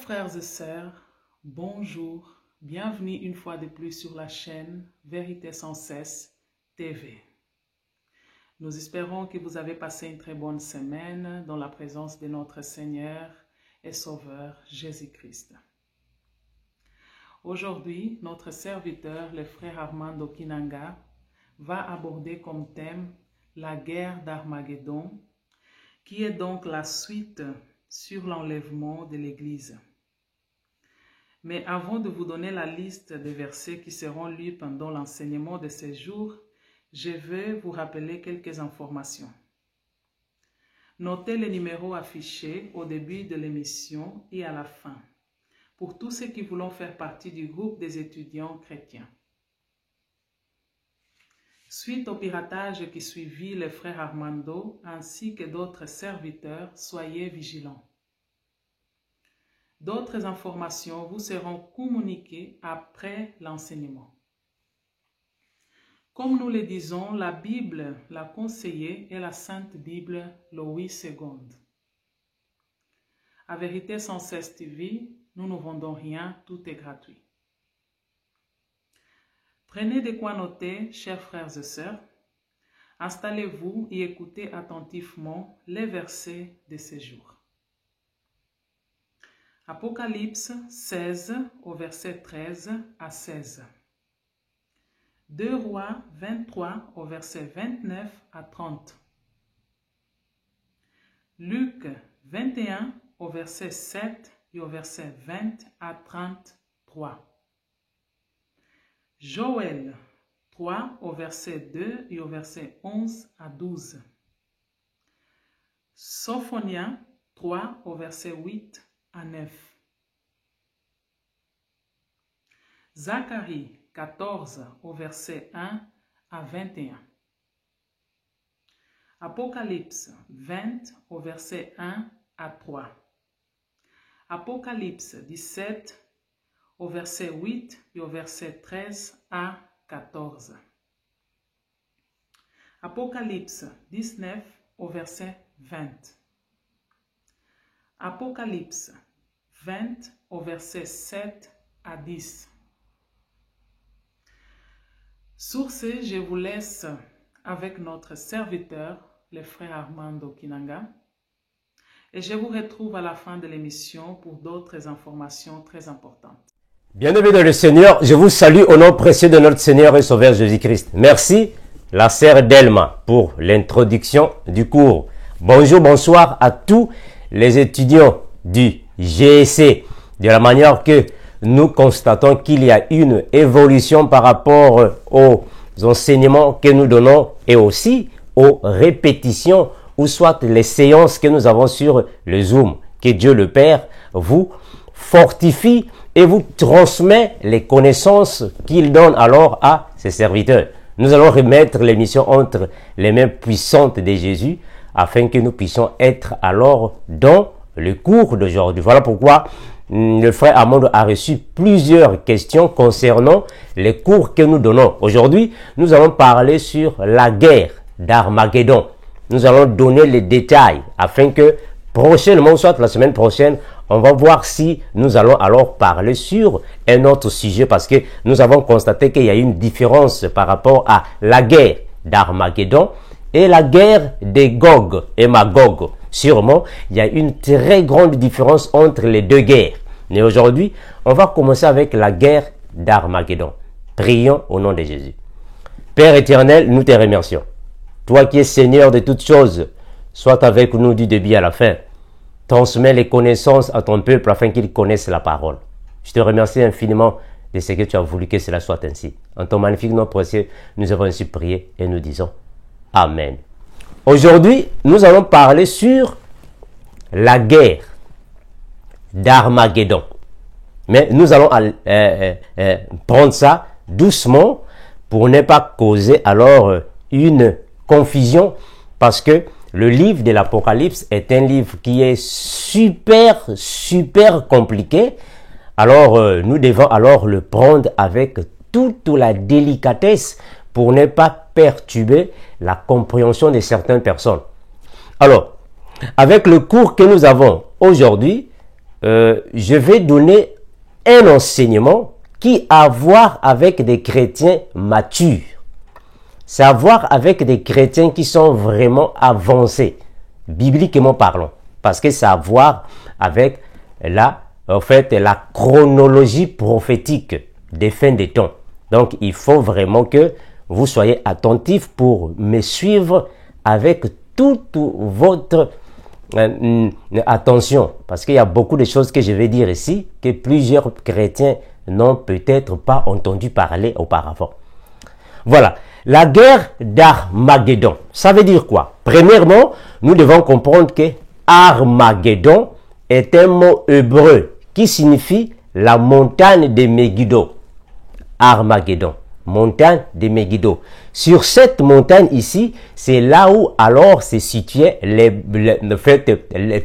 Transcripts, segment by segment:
frères et sœurs, bonjour, bienvenue une fois de plus sur la chaîne Vérité sans cesse TV. Nous espérons que vous avez passé une très bonne semaine dans la présence de notre Seigneur et Sauveur Jésus-Christ. Aujourd'hui, notre serviteur, le frère Armando Kinanga, va aborder comme thème la guerre d'Armageddon, qui est donc la suite sur l'enlèvement de l'Église. Mais avant de vous donner la liste des versets qui seront lus pendant l'enseignement de ces jours, je vais vous rappeler quelques informations. Notez les numéros affichés au début de l'émission et à la fin, pour tous ceux qui voulons faire partie du groupe des étudiants chrétiens. Suite au piratage qui suivit le frère Armando ainsi que d'autres serviteurs, soyez vigilants. D'autres informations vous seront communiquées après l'enseignement. Comme nous le disons, la Bible, la conseillée est la Sainte Bible Louis II. À Vérité sans cesse TV, nous ne vendons rien, tout est gratuit. Prenez de quoi noter, chers frères et sœurs. Installez-vous et écoutez attentivement les versets de ces jours. Apocalypse 16 au verset 13 à 16. 2 Rois 23 au verset 29 à 30. Luc 21 au verset 7 et au verset 20 à 33. Joël 3 au verset 2 et au verset 11 à 12. Sophonia 3 au verset 8 à 9. Zacharie 14 au verset 1 à 21. Apocalypse 20 au verset 1 à 3. Apocalypse 17 au verset 8 et au verset 13 à 14. Apocalypse 19 au verset 20. Apocalypse 20 au verset 7 à 10. Sur ce, je vous laisse avec notre serviteur, le frère Armando Kinanga, et je vous retrouve à la fin de l'émission pour d'autres informations très importantes. Bien-aimés dans le Seigneur, je vous salue au nom précieux de notre Seigneur et Sauveur Jésus-Christ. Merci, la sœur Delma, pour l'introduction du cours. Bonjour, bonsoir à tous les étudiants du GEC. De la manière que nous constatons qu'il y a une évolution par rapport aux enseignements que nous donnons et aussi aux répétitions ou soit les séances que nous avons sur le Zoom. Que Dieu le Père vous fortifie et vous transmet les connaissances qu'il donne alors à ses serviteurs. Nous allons remettre l'émission entre les mains puissantes de Jésus afin que nous puissions être alors dans le cours d'aujourd'hui. Voilà pourquoi le frère Armando a reçu plusieurs questions concernant les cours que nous donnons. Aujourd'hui, nous allons parler sur la guerre d'Armageddon. Nous allons donner les détails afin que prochainement, soit la semaine prochaine, on va voir si nous allons alors parler sur un autre sujet parce que nous avons constaté qu'il y a une différence par rapport à la guerre d'Armageddon et la guerre de Gog et Magog. Sûrement, il y a une très grande différence entre les deux guerres. Mais aujourd'hui, on va commencer avec la guerre d'Armageddon. Prions au nom de Jésus. Père éternel, nous te remercions. Toi qui es Seigneur de toutes choses, sois avec nous du début à la fin. Transmets les connaissances à ton peuple afin qu'ils connaissent la parole. Je te remercie infiniment de ce que tu as voulu que cela soit ainsi. En ton magnifique nom précieux, nous avons ainsi prié et nous disons Amen. Aujourd'hui, nous allons parler sur la guerre d'Armageddon. Mais nous allons prendre ça doucement pour ne pas causer alors une confusion parce que le livre de l'Apocalypse est un livre qui est super compliqué. Alors, nous devons alors le prendre avec toute la délicatesse pour ne pas perturber la compréhension de certaines personnes. Alors, avec le cours que nous avons aujourd'hui, je vais donner un enseignement qui a à voir avec des chrétiens matures. C'est à voir avec des chrétiens qui sont vraiment avancés, bibliquement parlant. Parce que ça a à voir avec la chronologie prophétique des fins des temps. Donc, il faut vraiment que vous soyez attentifs pour me suivre avec toute votre attention. Parce qu'il y a beaucoup de choses que je vais dire ici que plusieurs chrétiens n'ont peut-être pas entendu parler auparavant. Voilà. La guerre d'Armageddon, ça veut dire quoi? Premièrement, nous devons comprendre que Armageddon est un mot hébreu qui signifie la montagne de Megiddo. Armageddon, montagne de Megiddo. Sur cette montagne ici, c'est là où alors se situaient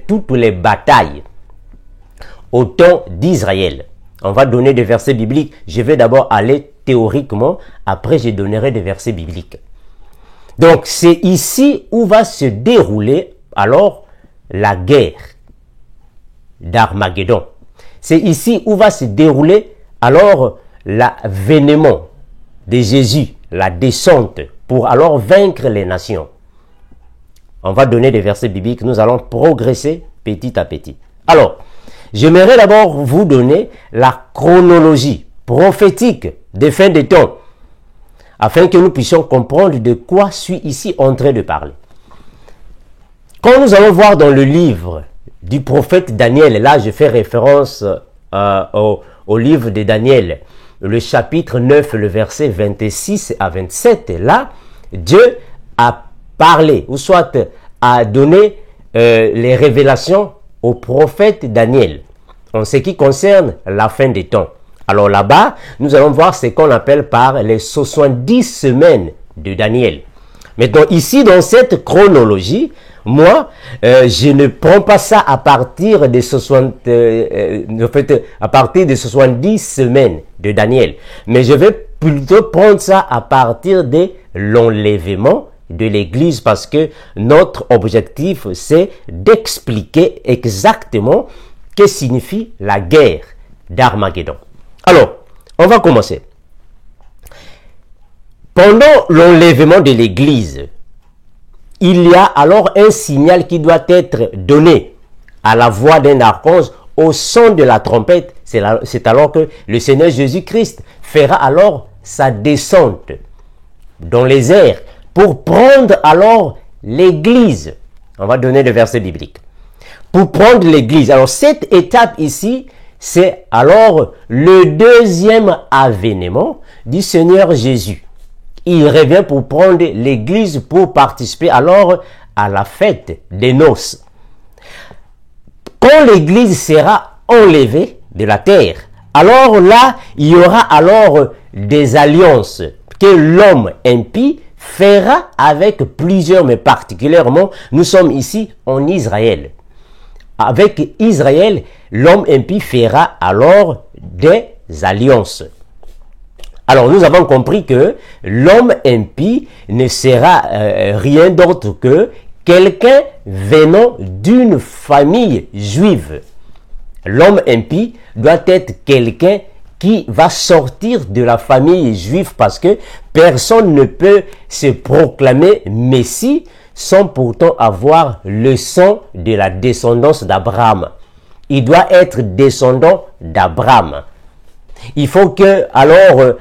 toutes les batailles au temps d'Israël. On va donner des versets bibliques. Je vais d'abord aller théoriquement, après je donnerai des versets bibliques. Donc c'est ici où va se dérouler alors la guerre d'Armageddon. C'est ici où va se dérouler alors l'avènement de Jésus, la descente, pour alors vaincre les nations. On va donner des versets bibliques, nous allons progresser petit à petit. Alors, j'aimerais d'abord vous donner la chronologie prophétique des fins des temps, afin que nous puissions comprendre de quoi je suis ici en train de parler. Quand nous allons voir dans le livre du prophète Daniel, là je fais référence au livre de Daniel, le chapitre 9, le verset 26 à 27, là, Dieu a parlé, ou soit a donné les révélations au prophète Daniel, en ce qui concerne la fin des temps. Alors là-bas, nous allons voir ce qu'on appelle par les 70 semaines de Daniel. Maintenant, ici, dans cette chronologie, moi, je ne prends pas ça à partir des 70 semaines de Daniel, mais je vais plutôt prendre ça à partir de l'enlèvement de l'Église, parce que notre objectif, c'est d'expliquer exactement ce que signifie la guerre d'Armageddon. Alors, on va commencer. Pendant l'enlèvement de l'Église, il y a alors un signal qui doit être donné à la voix d'un archange au son de la trompette. C'est alors que le Seigneur Jésus-Christ fera alors sa descente dans les airs pour prendre alors l'Église. On va donner le verset biblique. Pour prendre l'Église. Alors cette étape ici, c'est alors le deuxième avènement du Seigneur Jésus. Il revient pour prendre l'Église pour participer alors à la fête des noces. Quand l'Église sera enlevée de la terre, alors là, il y aura alors des alliances que l'homme impie fera avec plusieurs, mais particulièrement, nous sommes ici en Israël. Avec Israël, l'homme impie fera alors des alliances. Alors, nous avons compris que l'homme impie ne sera rien d'autre que quelqu'un venant d'une famille juive. L'homme impie doit être quelqu'un qui va sortir de la famille juive, parce que personne ne peut se proclamer Messie sans pourtant avoir le sang de la descendance d'Abraham. Il doit être descendant d'Abraham. Il faut que alors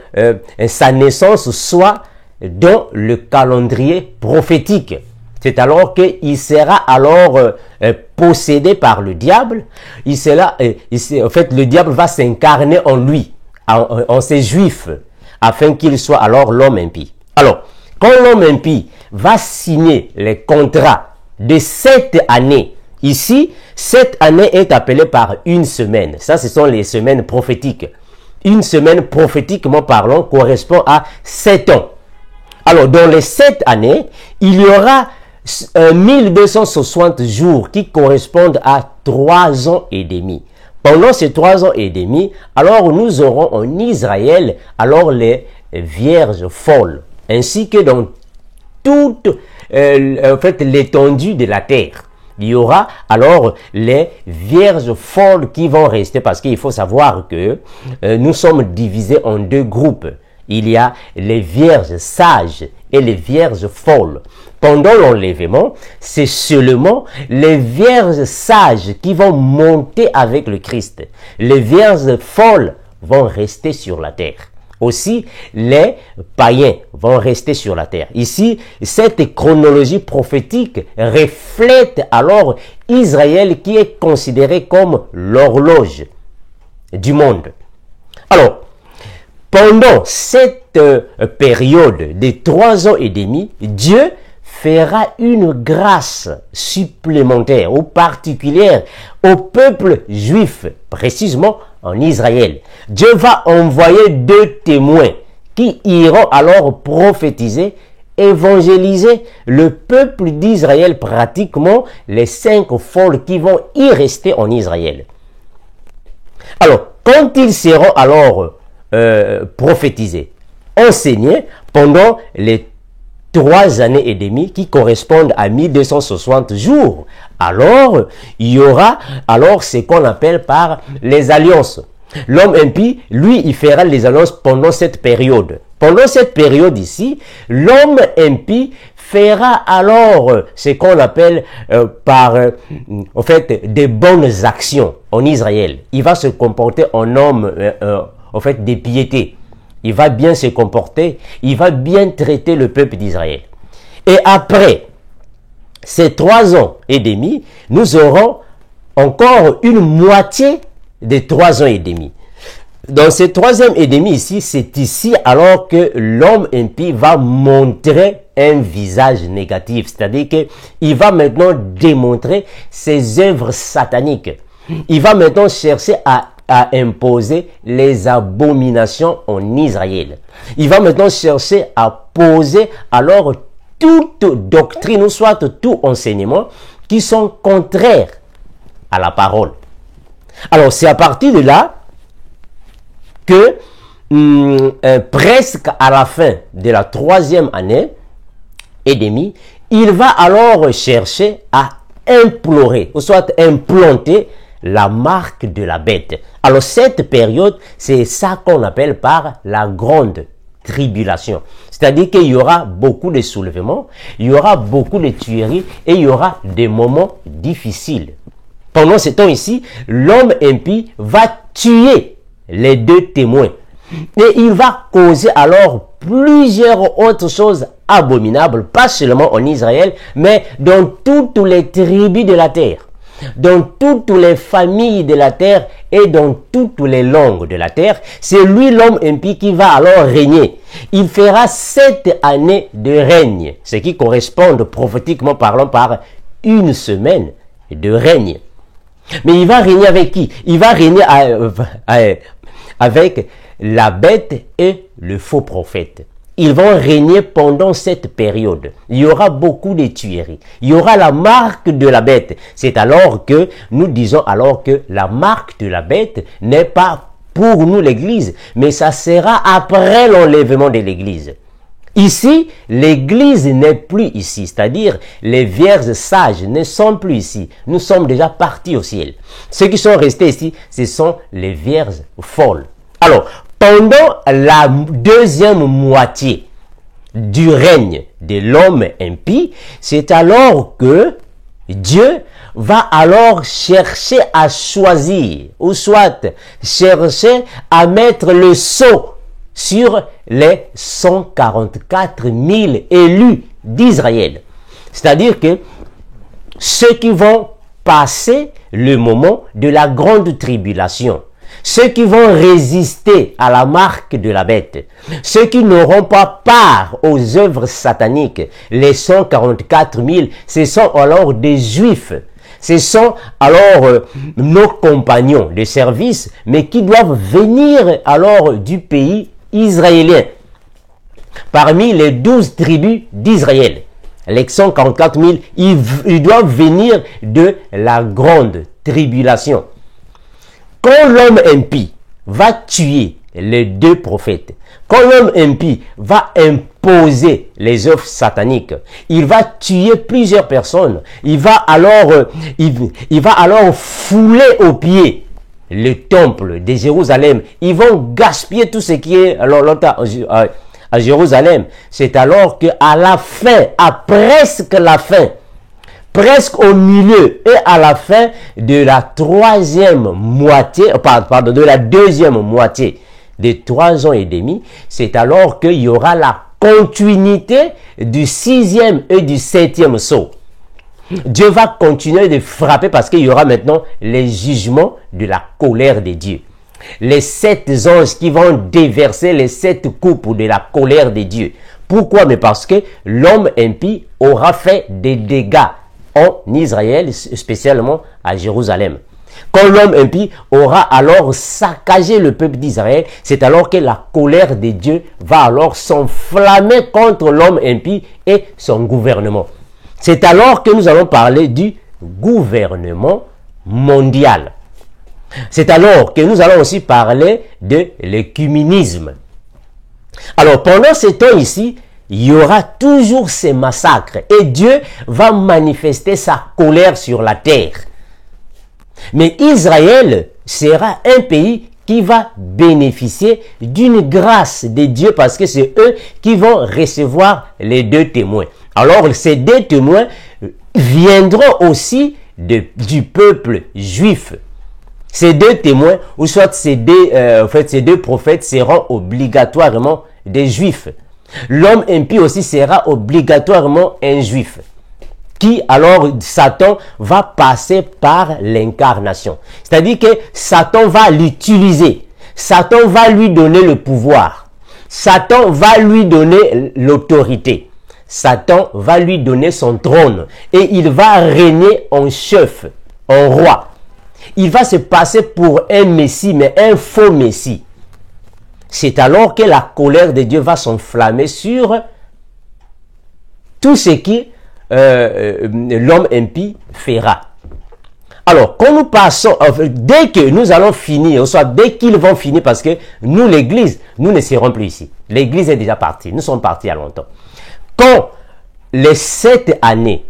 sa naissance soit dans le calendrier prophétique. C'est alors qu'il sera alors possédé par le diable. En fait, le diable va s'incarner en lui, en ces juifs, afin qu'il soit alors l'homme impie. Alors, quand l'homme impie va signer les contrats de 7 années, ici, cette année est appelée par une semaine. Ça, ce sont les semaines prophétiques. Une semaine, prophétiquement parlant, correspond à 7 ans. Alors, dans les 7 années, il y aura 1260 jours qui correspondent à 3 ans et demi. Pendant ces 3 ans et demi, alors nous aurons en Israël alors les vierges folles, ainsi que dans toute l'étendue de la terre. il y aura alors les vierges folles qui vont rester, parce qu'il faut savoir que nous sommes divisés en deux groupes. Il y a les vierges sages et les vierges folles. Pendant l'enlèvement, c'est seulement les vierges sages qui vont monter avec le Christ. Les vierges folles vont rester sur la terre. Aussi, les païens vont rester sur la terre. Ici, cette chronologie prophétique reflète alors Israël qui est considéré comme l'horloge du monde. Alors, pendant cette période de 3 ans et demi, Dieu fera une grâce supplémentaire ou particulière au peuple juif, précisément en Israël. Dieu va envoyer 2 témoins qui iront alors prophétiser, évangéliser le peuple d'Israël, pratiquement les 5 folles qui vont y rester en Israël. Alors, quand ils seront alors prophétisés, enseignés pendant les 3 années et demie qui correspondent à 1260 jours. Alors, il y aura alors ce qu'on appelle par les alliances. L'homme impie, lui, il fera les alliances pendant cette période. Pendant cette période ici, l'homme impie fera alors ce qu'on appelle en fait, des bonnes actions en Israël. Il va se comporter en homme, en fait, de piété. Il va bien se comporter, il va bien traiter le peuple d'Israël. Et après ces 3 ans et demi, nous aurons encore une moitié des 3 ans et demi. Dans ces 3 ans et demi ici, c'est ici alors que l'homme impie va montrer un visage négatif. C'est-à-dire qu'il va maintenant démontrer ses œuvres sataniques. Il va maintenant chercher à imposer les abominations en Israël. Il va maintenant chercher à poser alors toute doctrine ou soit tout enseignement qui sont contraires à la parole. Alors c'est à partir de là que presque à la fin de la 3e année et demie, il va alors chercher à implorer ou soit implanter la marque de la bête. Alors cette période, c'est ça qu'on appelle par la grande tribulation. C'est-à-dire qu'il y aura beaucoup de soulèvements, il y aura beaucoup de tueries et il y aura des moments difficiles. Pendant ce temps ici, l'homme impie va tuer les 2 témoins. Et il va causer alors plusieurs autres choses abominables, pas seulement en Israël, mais dans toutes les tribus de la terre, dans toutes les familles de la terre et dans toutes les langues de la terre. C'est lui l'homme impie qui va alors régner. Il fera 7 années de règne, ce qui correspond prophétiquement parlant par 1 semaine de règne. Mais il va régner avec qui? Il va régner avec la bête et le faux prophète. Ils vont régner pendant cette période. Il y aura beaucoup de tueries. Il y aura la marque de la bête. C'est alors que nous disons alors que la marque de la bête n'est pas pour nous l'église, mais ça sera après l'enlèvement de l'église. Ici, l'église n'est plus ici, c'est-à-dire les vierges sages ne sont plus ici. Nous sommes déjà partis au ciel. Ceux qui sont restés ici, ce sont les vierges folles. Alors, pendant la 2e moitié du règne de l'homme impie, c'est alors que Dieu va alors chercher à choisir, ou soit chercher à mettre le sceau sur les 144 000 élus d'Israël. C'est-à-dire que ceux qui vont passer le moment de la grande tribulation, ceux qui vont résister à la marque de la bête, ceux qui n'auront pas part aux œuvres sataniques, les 144 000, ce sont alors des Juifs. Ce sont alors nos compagnons de service, mais qui doivent venir alors du pays israélien, parmi les 12 tribus d'Israël. Les 144 000, ils doivent venir de la grande tribulation. Quand l'homme impie va tuer les 2 prophètes, quand l'homme impie va imposer les œuvres sataniques, il va tuer plusieurs personnes. Il va alors fouler aux pieds le temple de Jérusalem. Ils vont gaspiller tout ce qui est à Jérusalem. C'est alors qu'à la fin, à presque la fin, presque au milieu et à la fin de la troisième moitié, pardon, de la deuxième moitié de 3 ans et demi, c'est alors qu'il y aura la continuité du 6e et du 7e sceau. Dieu va continuer de frapper parce qu'il y aura maintenant les jugements de la colère de Dieu. Les 7 anges qui vont déverser les 7 coupes de la colère de Dieu. Pourquoi? Mais parce que l'homme impie aura fait des dégâts en Israël, spécialement à Jérusalem. Quand l'homme impie aura alors saccagé le peuple d'Israël, c'est alors que la colère de Dieu va alors s'enflammer contre l'homme impie et son gouvernement. C'est alors que nous allons parler du gouvernement mondial. C'est alors que nous allons aussi parler de l'œcuménisme. Alors pendant ce temps ici, il y aura toujours ces massacres et Dieu va manifester sa colère sur la terre. Mais Israël sera un pays qui va bénéficier d'une grâce de Dieu parce que c'est eux qui vont recevoir les 2 témoins. Alors ces 2 témoins viendront aussi du peuple juif. Ces 2 témoins, ou soit ces 2 prophètes seront obligatoirement des juifs. L'homme impie aussi sera obligatoirement un juif. Qui alors Satan va passer par l'incarnation. C'est-à-dire que Satan va l'utiliser. Satan va lui donner le pouvoir. Satan va lui donner l'autorité. Satan va lui donner son trône. Et il va régner en chef, en roi. Il va se passer pour un messie, mais un faux messie. C'est alors que la colère de Dieu va s'enflammer sur tout ce qui l'homme impie fera. Alors, quand nous passons, dès que nous allons finir, ou soit dès qu'ils vont finir, parce que nous, l'église, nous ne serons plus ici. L'église est déjà partie. Nous sommes partis il y a longtemps. Quand les 7 années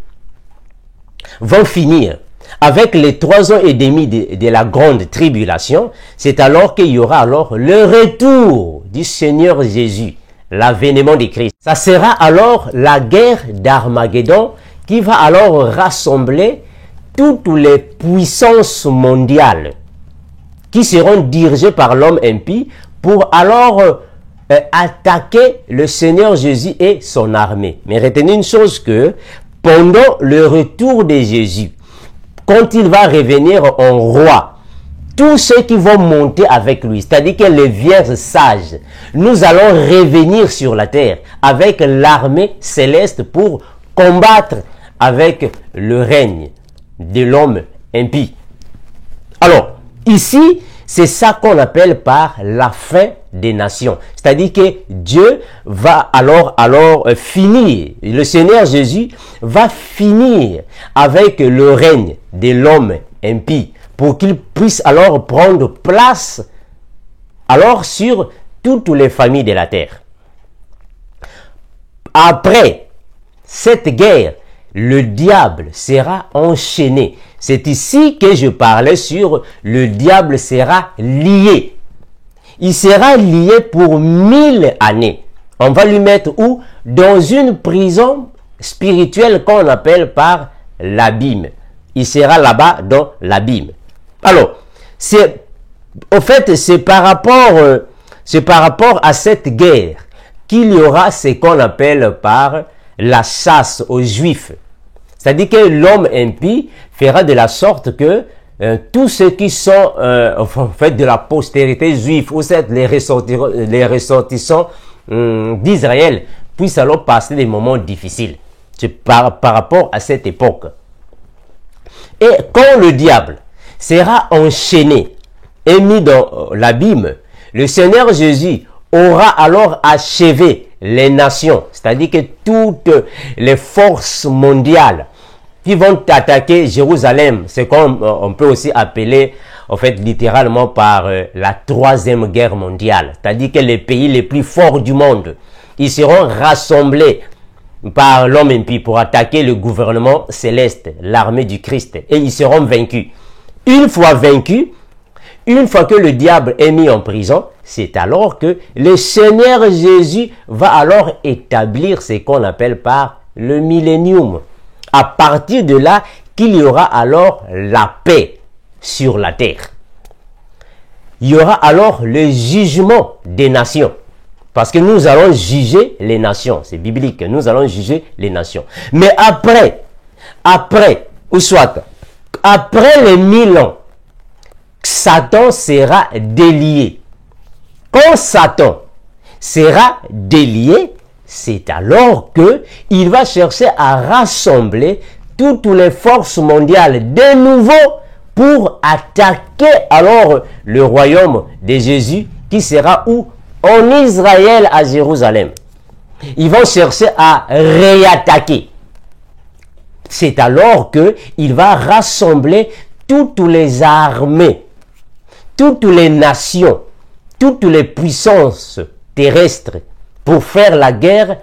vont finir avec les 3 ans et demi de la grande tribulation, c'est alors qu'il y aura alors le retour du Seigneur Jésus. L'avènement de Christ. Ça sera alors la guerre d'Armageddon qui va alors rassembler toutes les puissances mondiales qui seront dirigées par l'homme impie pour alors attaquer le Seigneur Jésus et son armée. Mais retenez une chose que pendant le retour de Jésus, quand il va revenir en roi, tous ceux qui vont monter avec lui, c'est-à-dire que les vierges sages, nous allons revenir sur la terre avec l'armée céleste pour combattre avec le règne de l'homme impie. Alors, ici, c'est ça qu'on appelle par la fin des nations. C'est-à-dire que Dieu va alors finir, le Seigneur Jésus va finir avec le règne de l'homme impie, pour qu'il puisse alors prendre place alors sur toutes les familles de la terre. Après cette guerre, le diable sera enchaîné. C'est ici que je parlais sur le diable sera lié. Il sera lié pour 1000 années. On va lui mettre où? Dans une prison spirituelle qu'on appelle par l'abîme. Il sera là-bas dans l'abîme. Alors, c'est par rapport à cette guerre qu'il y aura ce qu'on appelle par la chasse aux Juifs. C'est-à-dire que l'homme impie fera de la sorte que tous ceux qui sont de la postérité juive ou les ressortissants d'Israël puissent alors passer des moments difficiles. C'est par rapport à cette époque. Et quand le diable sera enchaîné et mis dans l'abîme, le Seigneur Jésus aura alors achevé les nations, c'est-à-dire que toutes les forces mondiales qui vont attaquer Jérusalem, c'est comme on peut aussi appeler en fait, littéralement par la troisième guerre mondiale. C'est-à-dire que les pays les plus forts du monde, ils seront rassemblés par l'homme impie pour attaquer le gouvernement céleste, l'armée du Christ, et ils seront vaincus. Une fois vaincus, une fois que le diable est mis en prison, c'est alors que le Seigneur Jésus va alors établir ce qu'on appelle par le millénium. À partir de là, qu'il y aura alors la paix sur la terre. Il y aura alors le jugement des nations. Parce que nous allons juger les nations. C'est biblique. Nous allons juger les nations. Mais après les 1000 ans, Satan sera délié. Quand Satan sera délié, c'est alors que il va chercher à rassembler toutes les forces mondiales de nouveau pour attaquer alors le royaume de Jésus qui sera où? En Israël, à Jérusalem. Ils vont chercher à réattaquer. C'est alors que il va rassembler toutes les armées, toutes les nations, toutes les puissances terrestres pour faire la guerre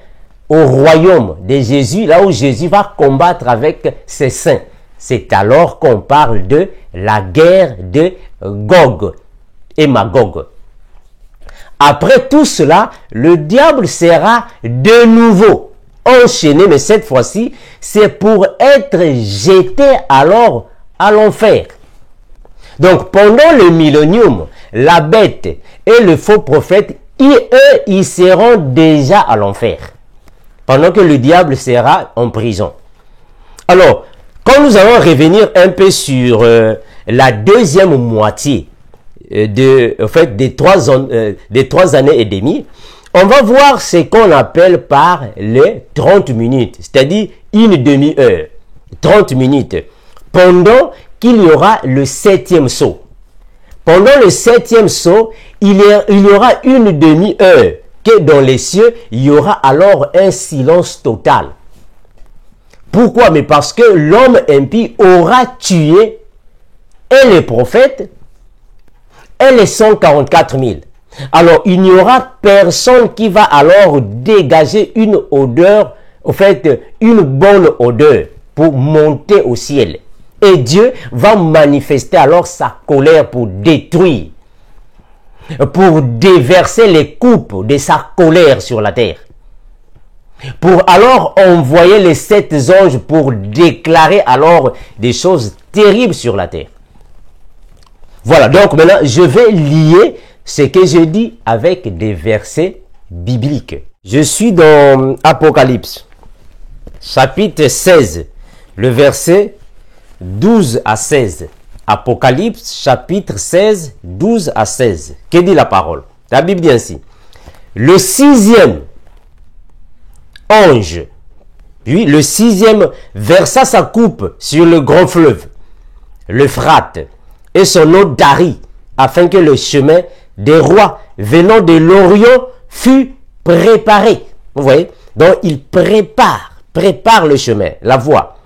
au royaume de Jésus, là où Jésus va combattre avec ses saints. C'est alors qu'on parle de la guerre de Gog et Magog. Après tout cela, le diable sera de nouveau enchaîné, mais cette fois-ci, c'est pour être jeté alors à l'enfer. Donc, pendant le millénium, la bête et le faux prophète, ils seront déjà à l'enfer, pendant que le diable sera en prison. Alors, quand nous allons revenir un peu sur la deuxième moitié des 3 années et demie, on va voir ce qu'on appelle par les 30 minutes, c'est-à-dire une demi-heure, 30 minutes, pendant qu'il y aura le 7e sceau. Pendant le 7e sceau, il y aura une demi-heure que dans les cieux, il y aura alors un silence total. Pourquoi? Mais parce que l'homme impie aura tué et les prophètes et les 144 000. Alors, il n'y aura personne qui va alors dégager une odeur, en fait, une bonne odeur pour monter au ciel. Et Dieu va manifester alors sa colère pour détruire, pour déverser les coupes de sa colère sur la terre. Pour alors envoyer les 7 anges pour déclarer alors des choses terribles sur la terre. Voilà, donc maintenant, je vais lier ce que je dis avec des versets bibliques. Je suis dans Apocalypse, chapitre 16, le verset 12 à 16. Apocalypse, chapitre 16, 12 à 16. Que dit la parole? La Bible dit ainsi. Le 6e ange, puis le 6e versa sa coupe sur le grand fleuve, l'Euphrate, et son eau tarit, afin que le chemin des rois venant de l'Orient fût préparé. Vous voyez? Donc il prépare le chemin, la voie.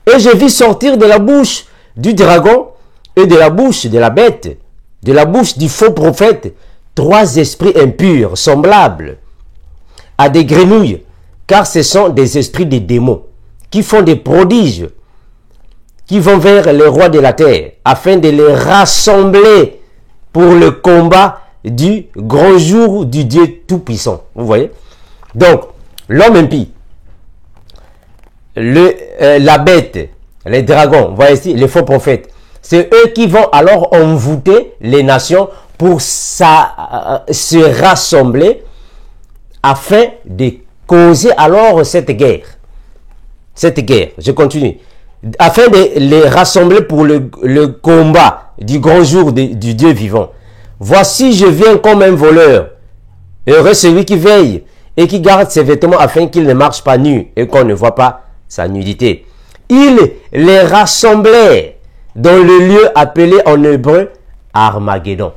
Et je vis sortir de la bouche du dragon et de la bouche de la bête, de la bouche du faux prophète, 3 esprits impurs, semblables à des grenouilles, car ce sont des esprits de démons, qui font des prodiges, qui vont vers les rois de la terre, afin de les rassembler pour le combat du grand jour du Dieu Tout-Puissant. Vous voyez? Donc, l'homme impie, la bête, les dragons, vous voyez ici, les faux prophètes, c'est eux qui vont alors envoûter les nations pour se rassembler afin de causer alors cette guerre. Cette guerre, je continue. Afin de les rassembler pour le combat du grand jour du Dieu vivant. Voici, je viens comme un voleur. Heureux celui qui veille et qui garde ses vêtements afin qu'il ne marche pas nu et qu'on ne voit pas sa nudité. Il les rassemblait dans le lieu appelé en hébreu Armageddon.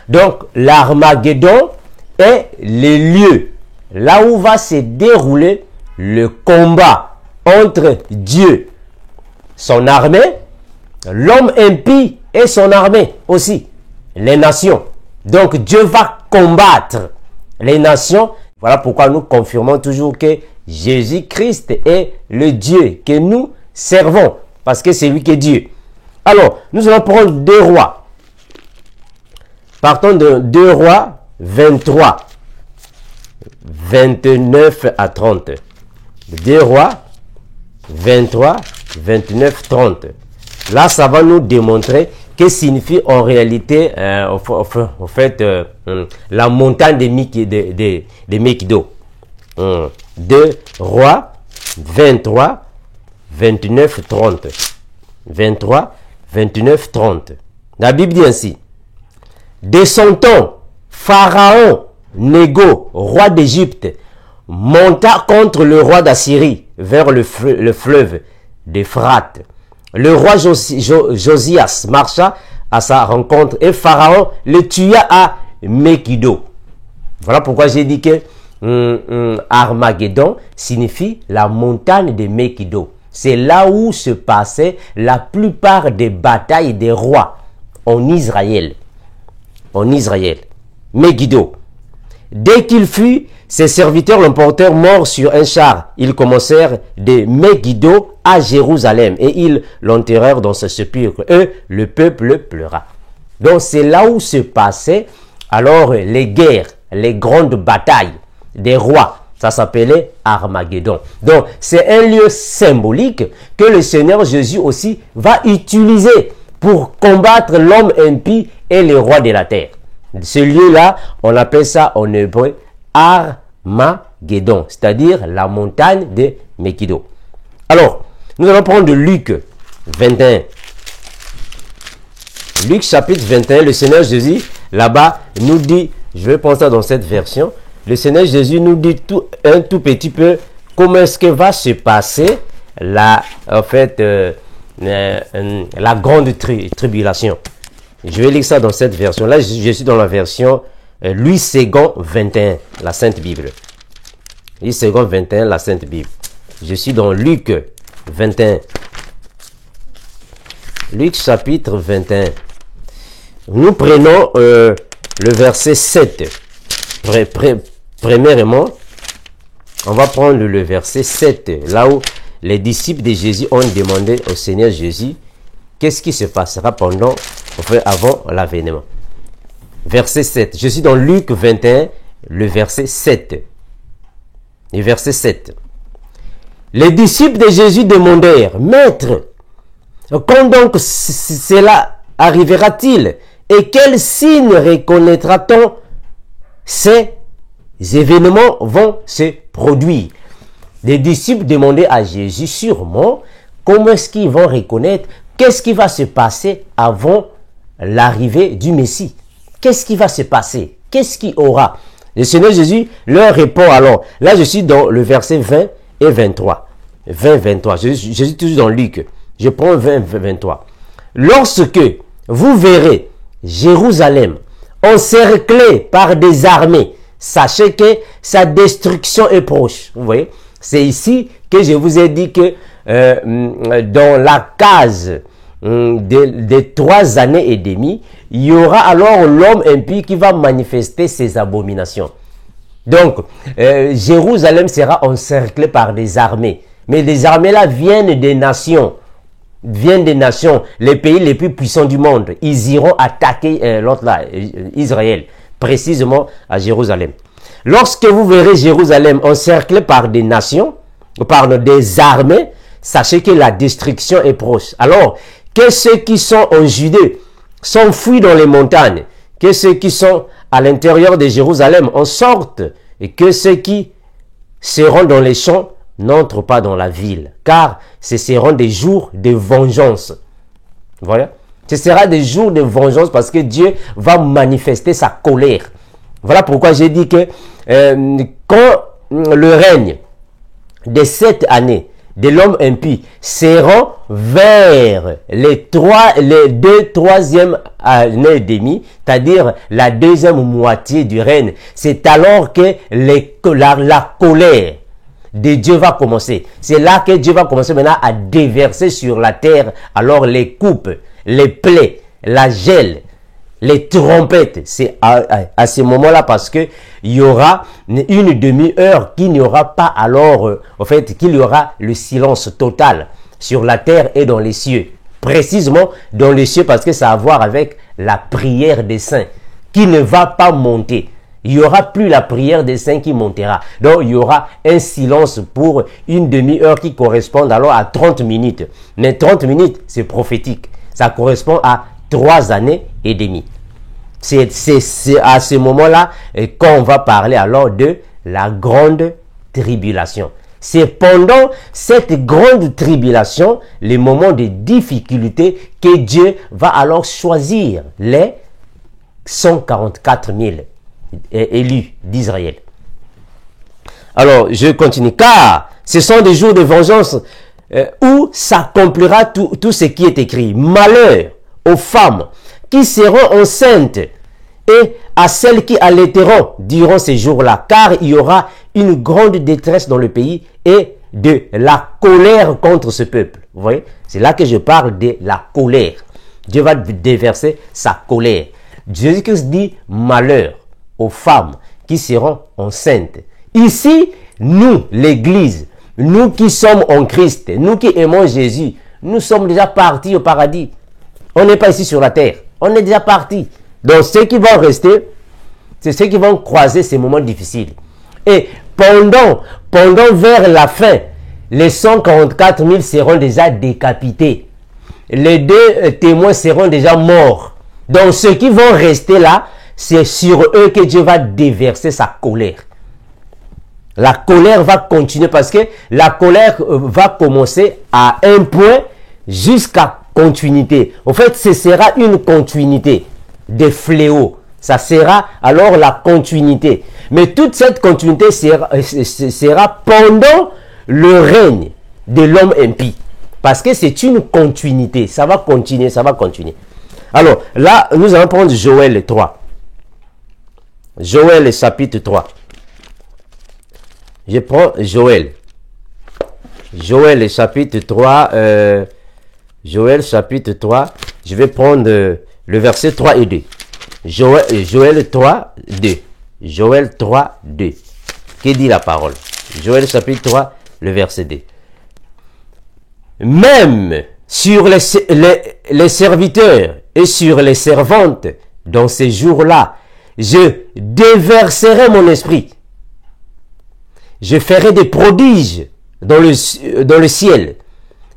Donc, l'Armageddon est le lieu là où va se dérouler le combat entre Dieu, son armée, l'homme impie et son armée aussi, les nations. Donc Dieu va combattre les nations. Voilà pourquoi nous confirmons toujours que Jésus-Christ est le Dieu que nous servons, parce que c'est lui qui est Dieu. Alors, nous allons prendre 2 Rois. Partons de 2 Rois 23, 29 à 30. 2 Rois 23, 29, 30. Là, ça va nous démontrer que signifie en réalité, au fait, la montagne de Megiddo. 2 Rois 23, 29, 30. 23, 29, 30. La Bible dit ainsi: de son temps, Pharaon Négo, roi d'Égypte, monta contre le roi d'Assyrie vers le fleuve d'Euphrate. Le roi Josias marcha à sa rencontre et Pharaon le tua à Megiddo. Voilà pourquoi j'ai dit que Armageddon signifie la montagne de Megiddo. C'est là où se passaient la plupart des batailles des rois en Israël. En Israël. Megiddo. Dès qu'il fut, ses serviteurs l'emportèrent mort sur un char. Ils commencèrent de Megiddo à Jérusalem et ils l'enterrèrent dans ce sépulcre. Et le peuple pleura. Donc c'est là où se passaient alors les guerres, les grandes batailles des rois. Ça s'appelait Armageddon. Donc c'est un lieu symbolique que le Seigneur Jésus aussi va utiliser pour combattre l'homme impie et les rois de la terre. Ce lieu-là, on appelle ça en hébreu Armageddon, c'est-à-dire la montagne de Megiddo. Alors, nous allons prendre Luc 21. Luc chapitre 21, le Seigneur Jésus, là-bas, nous dit, je vais prendre ça dans cette version, le Seigneur Jésus nous dit un tout petit peu comment est-ce que va se passer la grande tribulation. Je vais lire ça dans cette version-là. Je suis dans la version Louis II 21, la Sainte Bible. Louis II 21, la Sainte Bible. Je suis dans Luc 21. Luc chapitre 21. Nous prenons le verset 7. Premièrement, on va prendre le verset 7, là où les disciples de Jésus ont demandé au Seigneur Jésus qu'est-ce qui se passera avant l'avènement. Verset 7. Je suis dans Luc 21, le verset 7. Le verset 7. Les disciples de Jésus demandèrent: Maître, quand donc cela arrivera-t-il? Et quel signe reconnaîtra-t-on? Ces événements vont se produire. Les disciples demandaient à Jésus sûrement comment est-ce qu'ils vont reconnaître, qu'est-ce qui va se passer avant l'arrivée du Messie. Qu'est-ce qui va se passer? Qu'est-ce qu'il aura? Le Seigneur Jésus leur répond alors. Là, je suis dans le verset 20 et 23. 20, 23. Je suis toujours dans Luc. Je prends 20, 23. Lorsque vous verrez Jérusalem encerclée par des armées, sachez que sa destruction est proche. Vous voyez? C'est ici que je vous ai dit que dans la case des 3 années et demie, il y aura alors l'homme impie qui va manifester ses abominations. Donc, Jérusalem sera encerclée par des armées. Mais les armées là viennent des nations. Les pays les plus puissants du monde. Ils iront attaquer l'autre là, Israël, précisément à Jérusalem. Lorsque vous verrez Jérusalem encerclée par des nations, par des armées, sachez que la destruction est proche. Alors, que ceux qui sont en Judée s'enfuient dans les montagnes, que ceux qui sont à l'intérieur de Jérusalem en sortent, et que ceux qui seront dans les champs n'entrent pas dans la ville, car ce seront des jours de vengeance. Voilà. Ce sera des jours de vengeance parce que Dieu va manifester sa colère. Voilà pourquoi j'ai dit que quand le règne de 7 années de l'homme impie seront vers les 2 troisièmes années et demie, c'est-à-dire la deuxième moitié du règne, c'est alors que la colère de Dieu va commencer. C'est là que Dieu va commencer maintenant à déverser sur la terre alors les coupes, les plaies, la gèle, les trompettes. C'est à ce moment-là parce que il y aura une demi-heure qu'il n'y aura pas alors, en fait, qu'il y aura le silence total sur la terre et dans les cieux. Précisément dans les cieux parce que ça a à voir avec la prière des saints qui ne va pas monter. Il n'y aura plus la prière des saints qui montera. Donc, il y aura un silence pour une demi-heure qui correspond alors à 30 minutes. Mais 30 minutes, c'est prophétique. Ça correspond à 3 années et demie. C'est à ce moment-là qu'on va parler alors de la grande tribulation. C'est pendant cette grande tribulation, les moments de difficulté, que Dieu va alors choisir les 144 000 élus d'Israël. Alors, je continue. Car ce sont des jours de vengeance où s'accomplira tout ce qui est écrit. Malheur aux femmes qui seront enceintes et à celles qui allaiteront durant ces jours-là. Car il y aura une grande détresse dans le pays et de la colère contre ce peuple. Vous voyez? C'est là que je parle de la colère. Dieu va déverser sa colère. Jésus-Christ dit malheur aux femmes qui seront enceintes. Ici, nous, l'Église, nous qui sommes en Christ, nous qui aimons Jésus, nous sommes déjà partis au paradis. On n'est pas ici sur la terre. On est déjà partis. Donc, ceux qui vont rester, c'est ceux qui vont croiser ces moments difficiles. Et pendant vers la fin, les 144 000 seront déjà décapités. Les 2 témoins seront déjà morts. Donc, ceux qui vont rester là, c'est sur eux que Dieu va déverser sa colère. La colère va continuer parce que la colère va commencer à un point jusqu'à continuité. En fait, ce sera une continuité des fléaux. Ça sera alors la continuité. Mais toute cette continuité sera pendant le règne de l'homme impie. Parce que c'est une continuité. Ça va continuer, ça va continuer. Alors, là, nous allons prendre Joël 3. Joël chapitre 3. Je prends Joël. Joël chapitre 3. Joël chapitre 3. Je vais prendre le verset 3 et 2. Joël 3, 2. Joël 3, 2. Que dit la parole? Joël chapitre 3, le verset 2. Même sur les serviteurs et sur les servantes, dans ces jours-là, je déverserai mon esprit. Je ferai des prodiges dans le ciel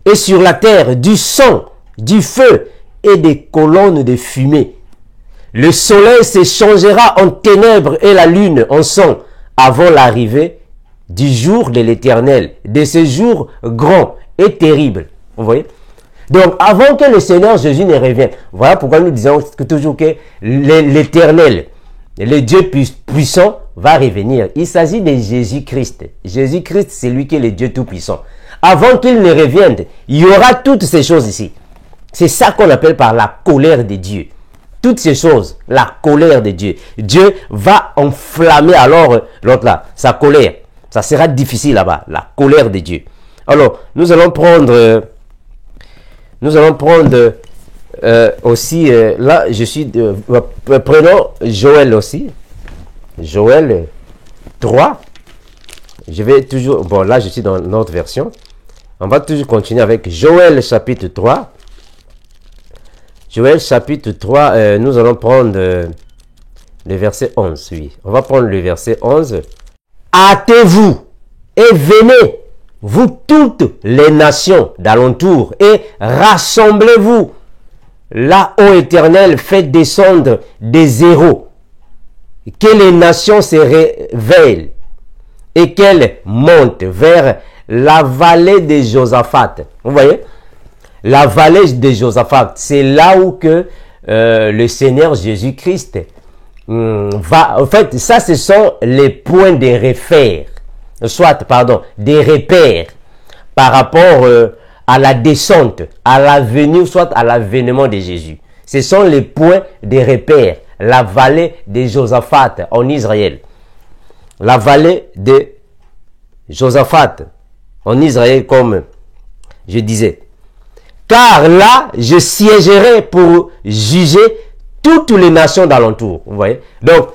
et sur la terre, du sang, du feu et des colonnes de fumée. Le soleil se changera en ténèbres et la lune en sang avant l'arrivée du jour de l'Éternel, de ce jour grand et terrible. Vous voyez? Donc, avant que le Seigneur Jésus ne revienne, voilà pourquoi nous disons toujours que l'Éternel, le Dieu puissant, va revenir. Il s'agit de Jésus-Christ. Jésus-Christ, c'est lui qui est le Dieu tout-puissant. Avant qu'il ne revienne, il y aura toutes ces choses ici. C'est ça qu'on appelle par la colère de Dieu. Toutes ces choses, la colère de Dieu. Dieu va enflammer alors l'autre là, sa colère. Ça sera difficile là-bas, la colère de Dieu. Alors, nous allons prendre aussi, là, je suis, prenons Joël aussi. Joël 3. Je vais toujours, bon là je suis dans notre version. On va toujours continuer avec Joël chapitre 3. Joël chapitre 3, nous allons prendre le verset 11, oui. On va prendre le verset 11. Hâtez-vous et venez, vous toutes les nations d'alentour, et rassemblez-vous. Là, ô Éternel, faites descendre des héros, que les nations se révèlent et qu'elles montent vers la vallée de Josaphat. Vous voyez? La vallée de Josaphat, c'est là où que le Seigneur Jésus-Christ va. En fait, ça, ce sont les points de repère, des repères par rapport à la descente, à la venue, soit à l'avènement de Jésus. Ce sont les points de repère. La vallée de Josaphat en Israël. La vallée de Josaphat en Israël, comme je disais. car là, je siégerai pour juger toutes les nations d'alentour. Vous voyez? Donc,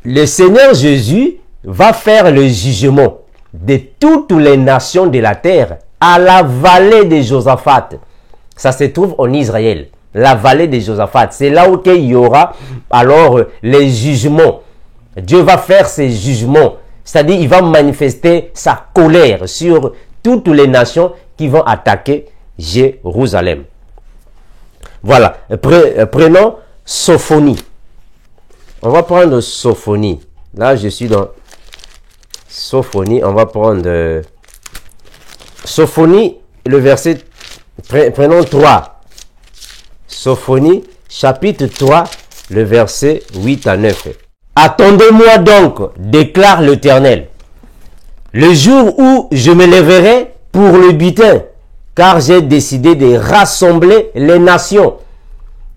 le Seigneur Jésus va faire le jugement de toutes les nations de la terre à la vallée de Josaphat. Ça se trouve en Israël. La vallée de Josaphat. C'est là où il y aura alors les jugements. Dieu va faire ses jugements. C'est-à-dire, il va manifester sa colère sur toutes les nations qui vont attaquer Jérusalem. Voilà. Prenons Sophonie. On va prendre Sophonie. Là, je suis dans Sophonie. On va prendre Sophonie, le verset. Prenons 3. Sophonie, chapitre 3, le verset 8 à 9. Attendez-moi donc, déclare l'Éternel, le jour où je me lèverai pour le butin, car j'ai décidé de rassembler les nations,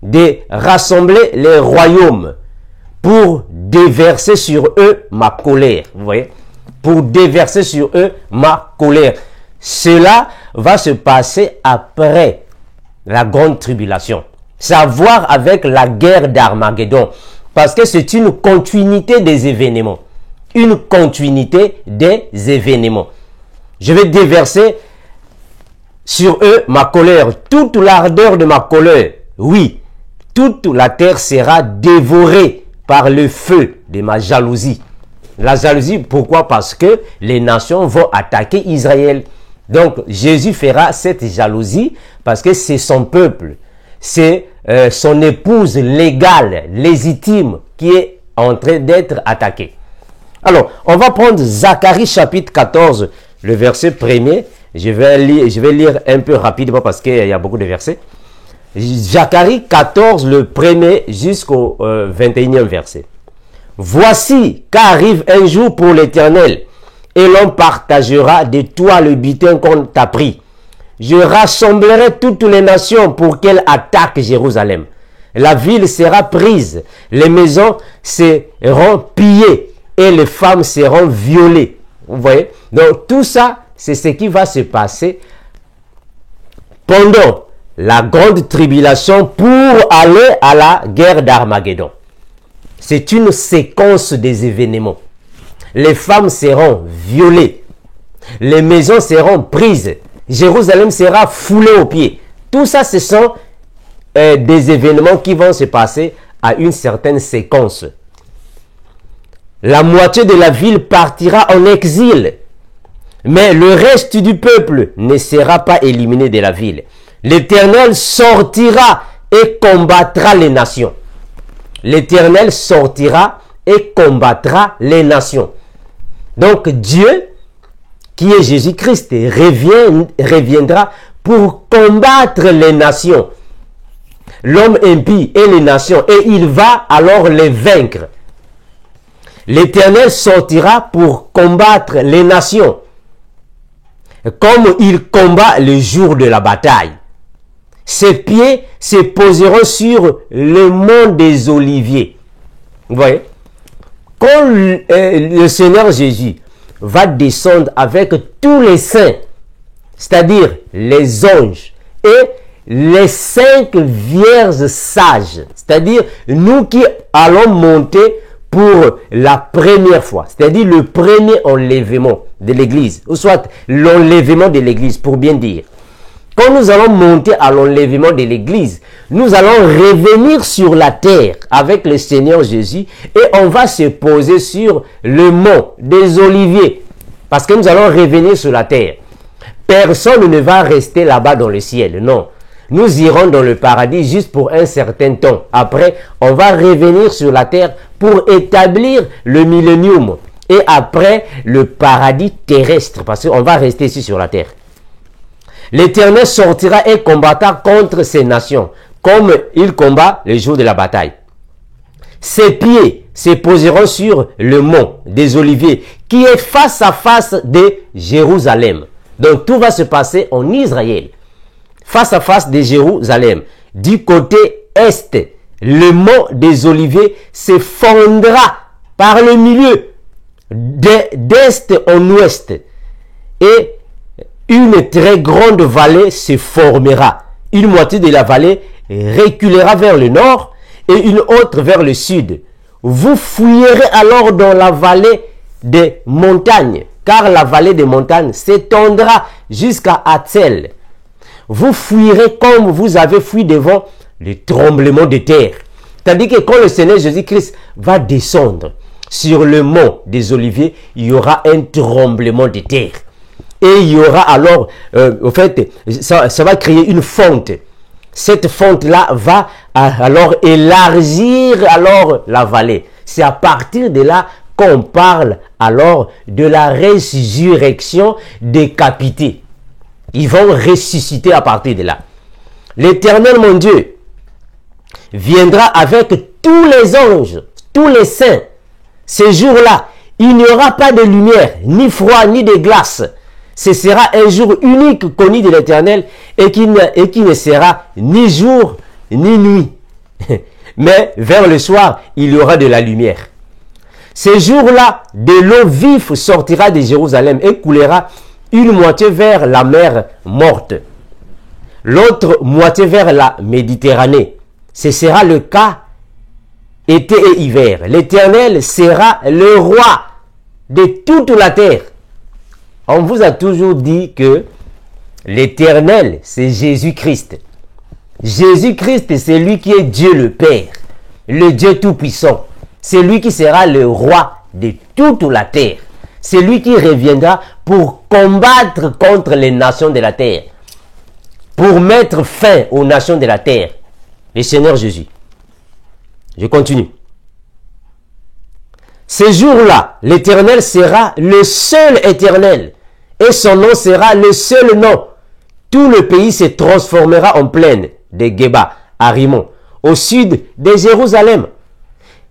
de rassembler les royaumes, pour déverser sur eux ma colère. Vous voyez? Pour déverser sur eux ma colère. Cela va se passer après la grande tribulation. C'est à voir avec la guerre d'Armageddon. Parce que c'est une continuité des événements. Une continuité des événements. Je vais déverser sur eux ma colère. Toute l'ardeur de ma colère. Oui, toute la terre sera dévorée par le feu de ma jalousie. La jalousie, pourquoi? Parce que les nations vont attaquer Israël. Donc, Jésus fera cette jalousie parce que c'est son peuple. C'est son épouse légale, légitime, qui est en train d'être attaquée. Alors, on va prendre Zacharie chapitre 14, le verset 1er. Je vais lire un peu rapidement parce qu'il y a beaucoup de versets. Zacharie 14, le 1er jusqu'au 21e verset. Voici qu'arrive un jour pour l'Éternel, et l'on partagera de toi le butin qu'on t'a pris. Je rassemblerai toutes les nations pour qu'elles attaquent Jérusalem. La ville sera prise, les maisons seront pillées et les femmes seront violées. Vous voyez? Donc tout ça, c'est ce qui va se passer pendant la grande tribulation pour aller à la guerre d'Armageddon. C'est une séquence des événements. Les femmes seront violées. Les maisons seront prises. Jérusalem sera foulée aux pieds. Tout ça, ce sont des événements qui vont se passer à une certaine séquence. La moitié de la ville partira en exil. Mais le reste du peuple ne sera pas éliminé de la ville. L'Éternel sortira et combattra les nations. L'Éternel sortira et combattra les nations. Donc Dieu, qui est Jésus-Christ, reviendra pour combattre les nations. L'homme impie et les nations, et il va alors les vaincre. L'Éternel sortira pour combattre les nations, comme il combat le jour de la bataille. Ses pieds se poseront sur le mont des Oliviers. Vous voyez? Quand le Seigneur Jésus va descendre avec tous les saints, c'est-à-dire les anges et les 5 vierges sages, c'est-à-dire nous qui allons monter pour la première fois, c'est-à-dire le premier enlèvement de l'église, ou soit l'enlèvement de l'église, pour bien dire. Quand nous allons monter à l'enlèvement de l'église, nous allons revenir sur la terre avec le Seigneur Jésus et on va se poser sur le mont des Oliviers parce que nous allons revenir sur la terre. Personne ne va rester là-bas dans le ciel, non. Nous irons dans le paradis juste pour un certain temps. Après, on va revenir sur la terre pour établir le millénium et après le paradis terrestre parce qu'on va rester ici sur la terre. L'Éternel sortira et combattra contre ces nations, comme il combat le jour de la bataille. Ses pieds se poseront sur le mont des Oliviers, qui est face à face de Jérusalem. Donc tout va se passer en Israël, face à face de Jérusalem. Du côté est, le mont des Oliviers se fondra par le milieu, d'est en ouest. Et une très grande vallée se formera. Une moitié de la vallée reculera vers le nord et une autre vers le sud. Vous fouillerez alors dans la vallée des montagnes, car la vallée des montagnes s'étendra jusqu'à Atzel. Vous fouillerez comme vous avez fui devant les tremblements de terre. C'est-à-dire que quand le Seigneur Jésus-Christ va descendre sur le mont des Oliviers, il y aura un tremblement de terre. Et il y aura alors, en fait, ça va créer une fonte. Cette fonte-là va alors élargir alors la vallée. C'est à partir de là qu'on parle alors de la résurrection décapitée. Ils vont ressusciter à partir de là. L'Éternel, mon Dieu, viendra avec tous les anges, tous les saints. Ces jours-là, il n'y aura pas de lumière, ni froid, ni de glace. Ce sera un jour unique connu de l'Éternel et qui ne sera ni jour ni nuit. Mais vers le soir, il y aura de la lumière. Ces jours-là, de l'eau vive sortira de Jérusalem et coulera une moitié vers la mer morte, l'autre moitié vers la Méditerranée. Ce sera le cas été et hiver. L'Éternel sera le roi de toute la terre. On vous a toujours dit que l'Éternel, c'est Jésus-Christ. Jésus-Christ, c'est lui qui est Dieu le Père, le Dieu Tout-Puissant. C'est lui qui sera le roi de toute la terre. C'est lui qui reviendra pour combattre contre les nations de la terre, pour mettre fin aux nations de la terre. Le Seigneur Jésus. Je continue. Ces jours-là, l'Éternel sera le seul Éternel et son nom sera le seul nom. Tout le pays se transformera en plaine de Geba à Rimon, au sud de Jérusalem.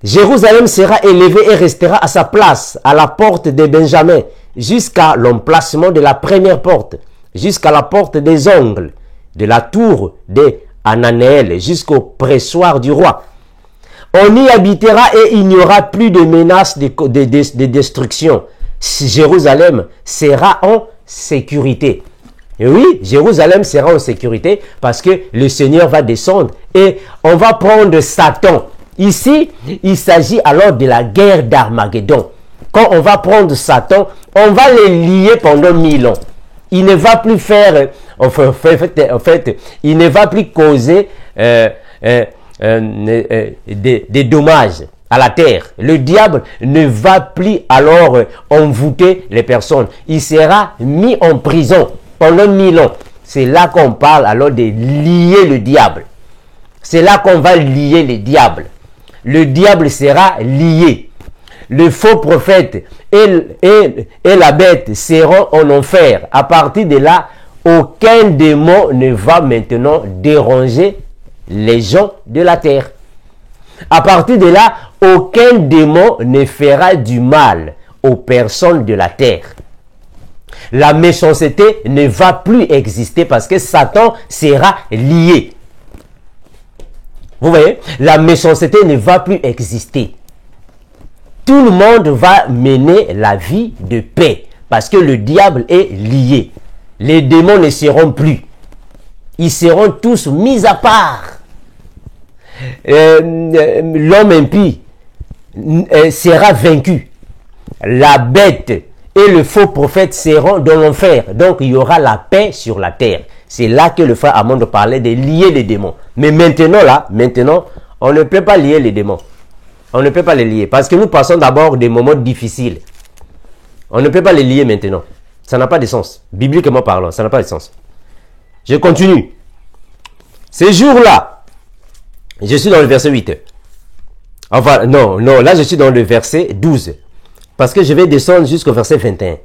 Jérusalem sera élevé et restera à sa place, à la porte de Benjamin, jusqu'à l'emplacement de la première porte, jusqu'à la porte des ongles, de la tour de Ananéel, jusqu'au pressoir du roi. On y habitera et il n'y aura plus de menace de destruction. Jérusalem sera en sécurité. Et oui, Jérusalem sera en sécurité parce que le Seigneur va descendre et on va prendre Satan. Ici, il s'agit alors de la guerre d'Armageddon. Quand on va prendre Satan, on va le lier pendant 1000 ans. Il ne va plus faire, en fait, il ne va plus causer des dommages à la terre. Le diable ne va plus alors envoûter les personnes. Il sera mis en prison pendant 1000 ans. C'est là qu'on parle alors de lier le diable. C'est là qu'on va lier le diable. Le diable sera lié. Le faux prophète et la bête seront en enfer. À partir de là, aucun démon ne va maintenant déranger les gens de la terre. À partir de là, aucun démon ne fera du mal aux personnes de la terre. La méchanceté ne va plus exister parce que Satan sera lié. Vous voyez, la méchanceté ne va plus exister. Tout le monde va mener la vie de paix parce que le diable est lié. Les démons ne seront plus. Ils seront tous mis à part. L'homme impie sera vaincu. La bête et le faux prophète seront dans l'enfer. Donc il y aura la paix sur la terre. C'est là que le frère Amand parlait de lier les démons. Mais maintenant, on ne peut pas lier les démons. On ne peut pas les lier. Parce que nous passons d'abord des moments difficiles. On ne peut pas les lier maintenant. Ça n'a pas de sens. Bibliquement parlant, ça n'a pas de sens. Je continue. Ces jours-là, je suis dans le verset 8. Enfin, non, là je suis dans le verset 12. Parce que je vais descendre jusqu'au verset 21.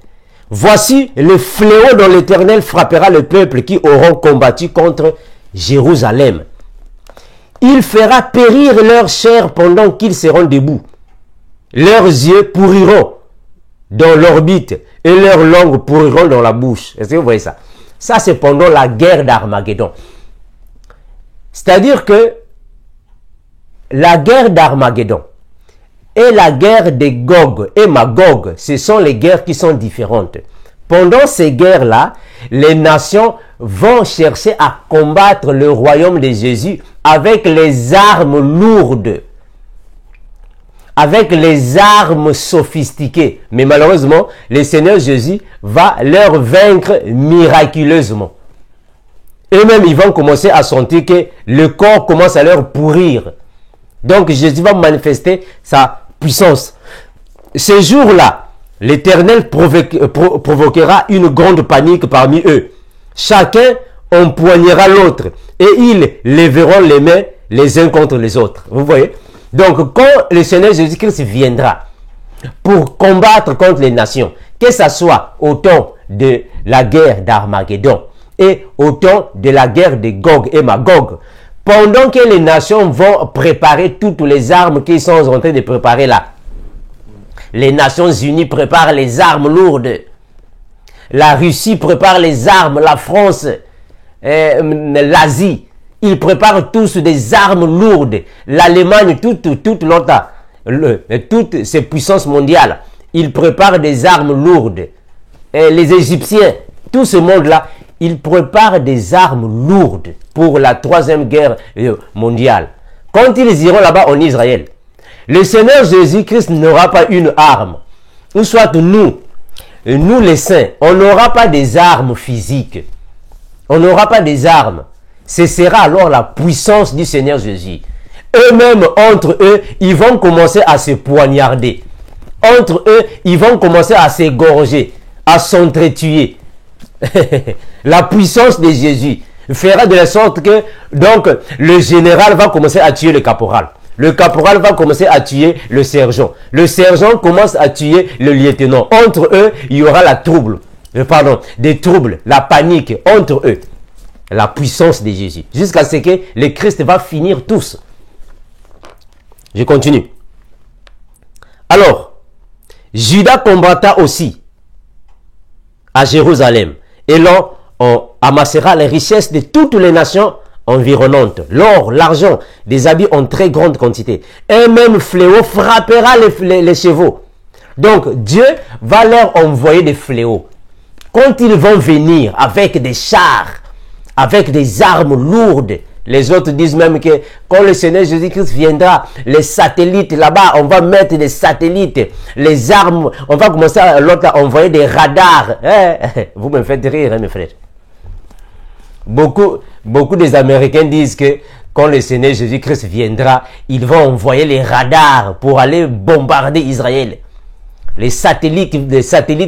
Voici le fléau dont l'Éternel frappera le peuple qui auront combattu contre Jérusalem. Il fera périr leur chair pendant qu'ils seront debout. Leurs yeux pourriront dans l'orbite et leurs langues pourriront dans la bouche. Est-ce que vous voyez ça? Ça, c'est pendant la guerre d'Armageddon. C'est-à-dire que la guerre d'Armageddon et la guerre de Gog et Magog, ce sont les guerres qui sont différentes. Pendant ces guerres-là, les nations vont chercher à combattre le royaume de Jésus avec les armes lourdes, avec les armes sophistiquées. Mais malheureusement, le Seigneur Jésus va leur vaincre miraculeusement. Eux-mêmes, ils vont commencer à sentir que le corps commence à leur pourrir. Donc, Jésus va manifester sa puissance. Ce jour-là, l'Éternel provoquera une grande panique parmi eux. Chacun empoignera l'autre et ils lèveront les mains les uns contre les autres. Vous voyez? Donc, quand le Seigneur Jésus-Christ viendra pour combattre contre les nations, que ce soit au temps de la guerre d'Armageddon et au temps de la guerre de Gog et Magog, pendant que les nations vont préparer toutes les armes qu'ils sont en train de préparer là, les Nations Unies préparent les armes lourdes, la Russie prépare les armes, la France, l'Asie, ils préparent tous des armes lourdes, l'Allemagne, toute l'OTAN, toutes ces puissances mondiales, ils préparent des armes lourdes. Et les Égyptiens, tout ce monde-là, ils préparent des armes lourdes pour la troisième guerre mondiale. Quand ils iront là-bas en Israël, le Seigneur Jésus-Christ n'aura pas une arme. Ou soit nous les saints, on n'aura pas des armes physiques. On n'aura pas des armes. Ce sera alors la puissance du Seigneur Jésus. Eux-mêmes, entre eux, ils vont commencer à se poignarder. Entre eux, ils vont commencer à s'égorger, à s'entretuer. La puissance de Jésus fera de la sorte que donc le général va commencer à tuer le caporal. Le caporal va commencer à tuer le sergent. Le sergent commence à tuer le lieutenant. Entre eux, il y aura des troubles, la panique entre eux. La puissance de Jésus. Jusqu'à ce que le Christ va finir tous. Je continue. Alors, Judas combatta aussi à Jérusalem. Et là, on amassera les richesses de toutes les nations environnantes. L'or, l'argent, des habits en très grande quantité. Un même fléau frappera les chevaux. Donc, Dieu va leur envoyer des fléaux. Quand ils vont venir avec des chars, avec des armes lourdes, les autres disent même que quand le Seigneur Jésus-Christ viendra, les satellites là-bas, on va mettre des satellites, les armes, on va commencer à envoyer des radars. Vous me faites rire, mes frères. Beaucoup des Américains disent que quand le Seigneur Jésus-Christ viendra, ils vont envoyer les radars pour aller bombarder Israël. Les satellites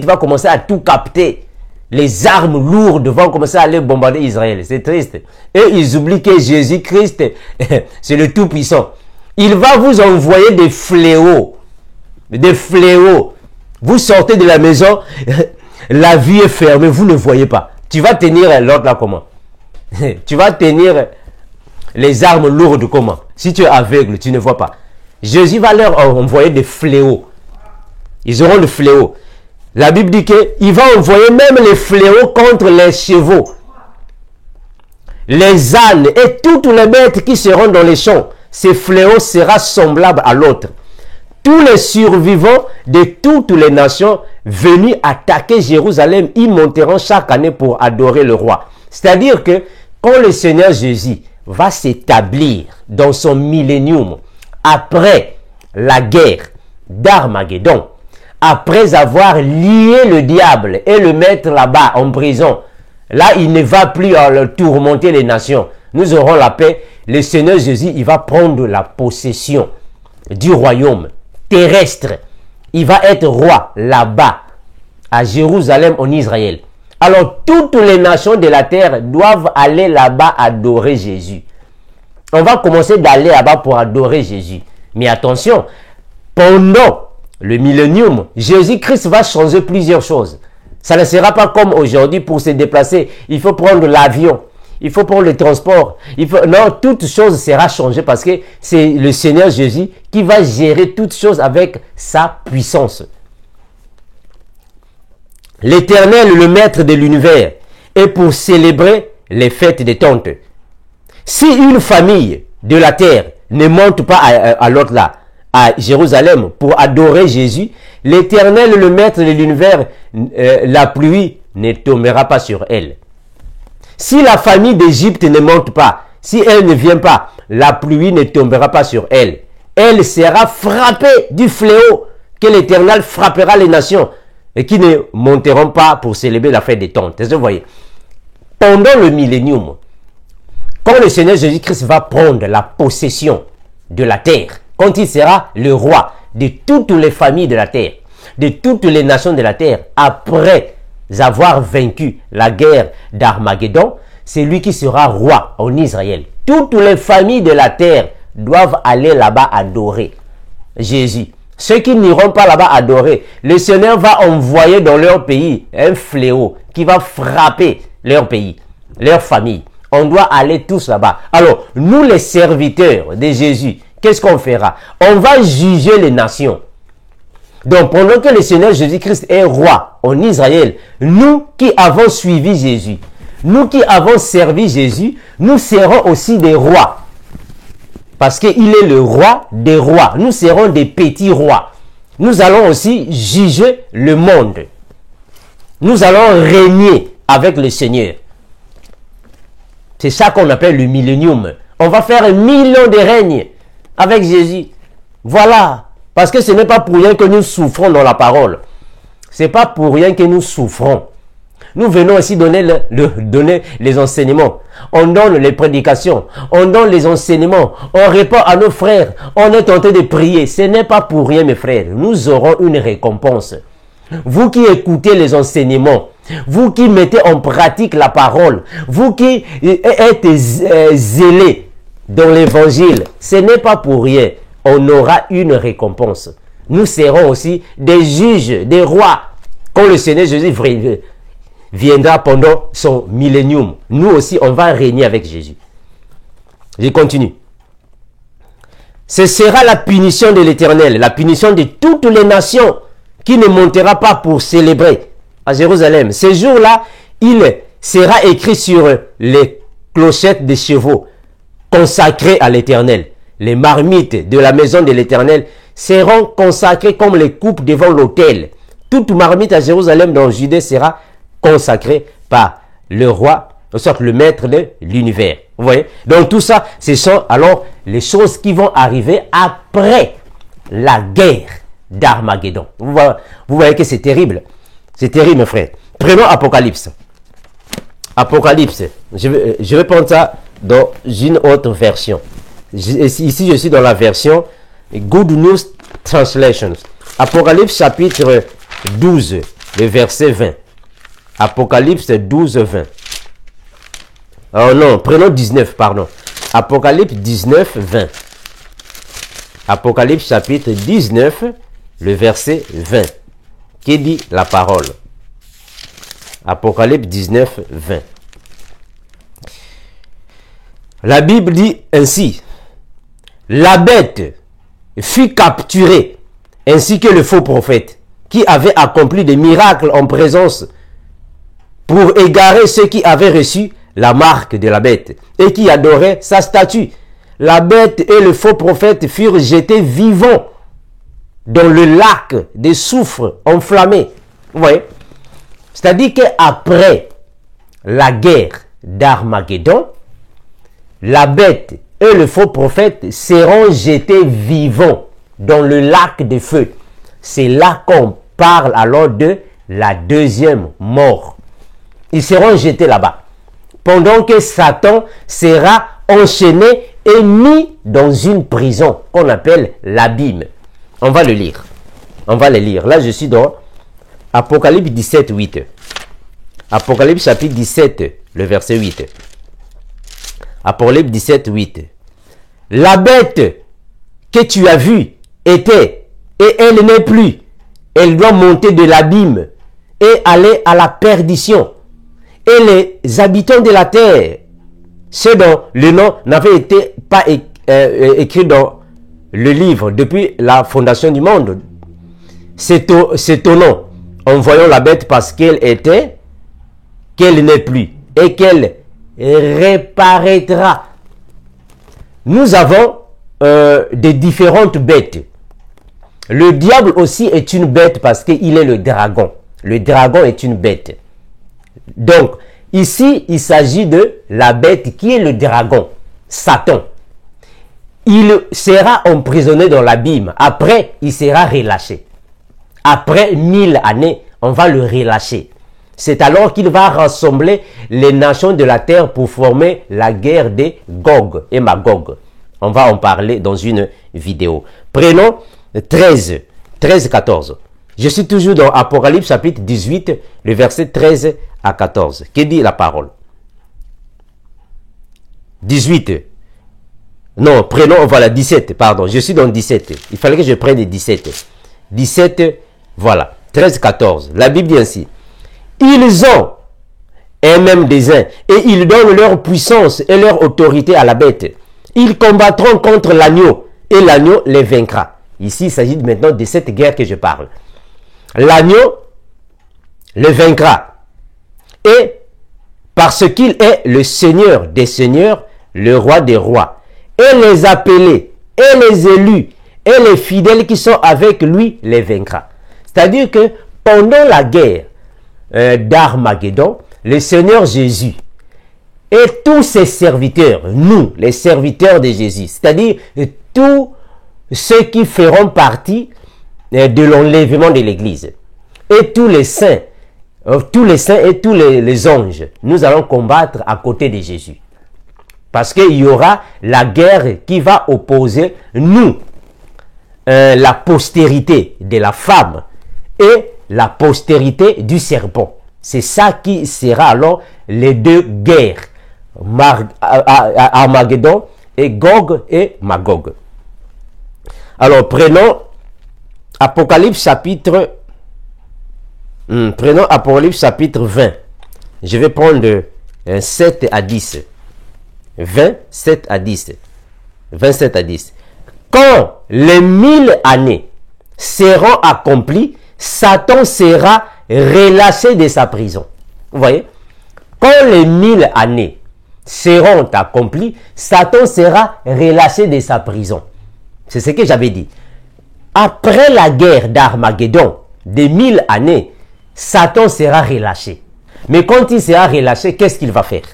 vont commencer à tout capter. Les armes lourdes vont commencer à aller bombarder Israël. C'est triste. Et ils oublient que Jésus-Christ, c'est le Tout-Puissant. Il va vous envoyer des fléaux. Des fléaux. Vous sortez de la maison, la vue est fermée, vous ne voyez pas. Tu vas tenir l'autre là comment? Tu vas tenir les armes lourdes comment? Si tu es aveugle, tu ne vois pas. Jésus va leur envoyer des fléaux. Ils auront des fléaux. La Bible dit qu'il va envoyer même les fléaux contre les chevaux, les ânes et toutes les bêtes qui seront dans les champs. Ces fléaux seront semblables à l'autre. Tous les survivants de toutes les nations venus attaquer Jérusalem, ils monteront chaque année pour adorer le roi. C'est-à-dire que quand le Seigneur Jésus va s'établir dans son millénium, après la guerre d'Armageddon, après avoir lié le diable et le mettre là-bas en prison, là il ne va plus tourmenter les nations. Nous aurons la paix. Le Seigneur Jésus, il va prendre la possession du royaume terrestre. Il va être roi là-bas, à Jérusalem en Israël. Alors toutes les nations de la terre doivent aller là-bas adorer Jésus. On va commencer d'aller là-bas pour adorer Jésus. Mais attention, pendant le millénium, Jésus-Christ va changer plusieurs choses. Ça ne sera pas comme aujourd'hui pour se déplacer. Il faut prendre l'avion. Il faut prendre le transport. Non, toute chose sera changée parce que c'est le Seigneur Jésus qui va gérer toutes choses avec sa puissance. L'Éternel, le maître de l'univers, est pour célébrer les fêtes des tentes. Si une famille de la terre ne monte pas à l'autre là, à Jérusalem pour adorer Jésus, l'Éternel, le maître de l'univers, la pluie ne tombera pas sur elle. Si la famille d'Égypte ne monte pas, si elle ne vient pas, la pluie ne tombera pas sur elle. Elle sera frappée du fléau que l'Éternel frappera les nations et qui ne monteront pas pour célébrer la fête des tentes. Est-ce que vous voyez? Pendant le millénium, quand le Seigneur Jésus-Christ va prendre la possession de la terre, quand il sera le roi de toutes les familles de la terre, de toutes les nations de la terre, après avoir vaincu la guerre d'Armageddon, c'est lui qui sera roi en Israël. Toutes les familles de la terre doivent aller là-bas adorer Jésus. Ceux qui n'iront pas là-bas adorer, le Seigneur va envoyer dans leur pays un fléau qui va frapper leur pays, leur famille. On doit aller tous là-bas. Alors, nous les serviteurs de Jésus, qu'est-ce qu'on fera? On va juger les nations. Donc, pendant que le Seigneur Jésus-Christ est roi en Israël, nous qui avons suivi Jésus, nous qui avons servi Jésus, nous serons aussi des rois. Parce qu'il est le roi des rois. Nous serons des petits rois. Nous allons aussi juger le monde. Nous allons régner avec le Seigneur. C'est ça qu'on appelle le millénium. On va faire 1000 ans de règne avec Jésus. Voilà. Parce que ce n'est pas pour rien que nous souffrons dans la parole. Ce n'est pas pour rien que nous souffrons. Nous venons aussi donner les enseignements. On donne les prédications. On donne les enseignements. On répond à nos frères. On est tenté de prier. Ce n'est pas pour rien, mes frères. Nous aurons une récompense. Vous qui écoutez les enseignements, vous qui mettez en pratique la parole, vous qui êtes zélés dans l'évangile, ce n'est pas pour rien. On aura une récompense. Nous serons aussi des juges, des rois. Quand le Seigneur Jésus viendra pendant son millénium, nous aussi, on va régner avec Jésus. Je continue. Ce sera la punition de l'Éternel, la punition de toutes les nations qui ne montera pas pour célébrer à Jérusalem. Ce jour-là, il sera écrit sur les clochettes des chevaux consacrés à l'Éternel. Les marmites de la maison de l'Éternel seront consacrées comme les coupes devant l'autel. Toute marmite à Jérusalem dans Judée sera consacrée par le roi, soit le maître de l'univers. Vous voyez? Donc tout ça, ce sont alors les choses qui vont arriver après la guerre d'Armageddon. Vous voyez que c'est terrible. C'est terrible, mes frères. Prenons Apocalypse. Apocalypse. Je vais prendre ça dans une autre version. Ici, je suis dans la version Good News Translation. Apocalypse chapitre 12, le verset 20. Apocalypse 12, 20. Oh non, prenons 19, pardon. Apocalypse 19, 20. Apocalypse chapitre 19, le verset 20. Qui dit la parole? Apocalypse 19, 20. La Bible dit ainsi: la bête fut capturée, ainsi que le faux prophète, qui avait accompli des miracles en présence pour égarer ceux qui avaient reçu la marque de la bête et qui adoraient sa statue. La bête et le faux prophète furent jetés vivants dans le lac de soufre enflammé. Vous voyez? C'est-à-dire qu'après la guerre d'Armageddon, la bête et le faux prophète seront jetés vivants dans le lac de feu. C'est là qu'on parle alors de la deuxième mort. Ils seront jetés là-bas. Pendant que Satan sera enchaîné et mis dans une prison qu'on appelle l'abîme. On va le lire. On va le lire. Là, je suis dans Apocalypse 17, 8. Apocalypse chapitre 17, le verset 8. Apocalypse 17, 8. La bête que tu as vue était, et elle n'est plus. Elle doit monter de l'abîme et aller à la perdition. Et les habitants de la terre, ceux dont le nom n'avait été pas écrit dans le livre depuis la fondation du monde, s'étonnant en voyant la bête parce qu'elle était, qu'elle n'est plus et qu'elle reparaîtra. Nous avons des différentes bêtes. Le diable aussi est une bête parce qu'il est le dragon. Le dragon est une bête. Donc, ici, il s'agit de la bête qui est le dragon, Satan. Il sera emprisonné dans l'abîme. Après, il sera relâché. Après 1000 années, on va le relâcher. C'est alors qu'il va rassembler les nations de la terre pour former la guerre des Gog et Magog. On va en parler dans une vidéo. Prenons 13-14. Je suis toujours dans Apocalypse chapitre 18, le verset 13 à 14. Que dit la parole? 18. Non, prenons, voilà, 17, pardon. Je suis dans 17. Il fallait que je prenne 17. 17, voilà. 13, 14. La Bible dit ainsi. Ils ont un même dessein et ils donnent leur puissance et leur autorité à la bête. Ils combattront contre l'agneau et l'agneau les vaincra. Ici, il s'agit maintenant de cette guerre que je parle. L'agneau le vaincra. Et parce qu'il est le Seigneur des seigneurs, le roi des rois. Et les appelés, et les élus, et les fidèles qui sont avec lui, les vaincra. C'est-à-dire que pendant la guerre d'Armageddon, le Seigneur Jésus et tous ses serviteurs, nous, les serviteurs de Jésus, c'est-à-dire tous ceux qui feront partie de l'enlèvement de l'Église, et tous les saints et tous les anges, nous allons combattre à côté de Jésus. Parce qu'il y aura la guerre qui va opposer nous, la postérité de la femme et la postérité du serpent. C'est ça qui sera alors les deux guerres, Armageddon et Gog et Magog. Alors prenons Apocalypse chapitre 20. Je vais prendre 7 à 10. 27 à 10. 27 à 10. Quand les 1000 années seront accomplies, Satan sera relâché de sa prison. Vous voyez? Quand les 1000 années seront accomplies, Satan sera relâché de sa prison. C'est ce que j'avais dit. Après la guerre d'Armageddon, des 1000 années, Satan sera relâché. Mais quand il sera relâché, qu'est-ce qu'il va faire?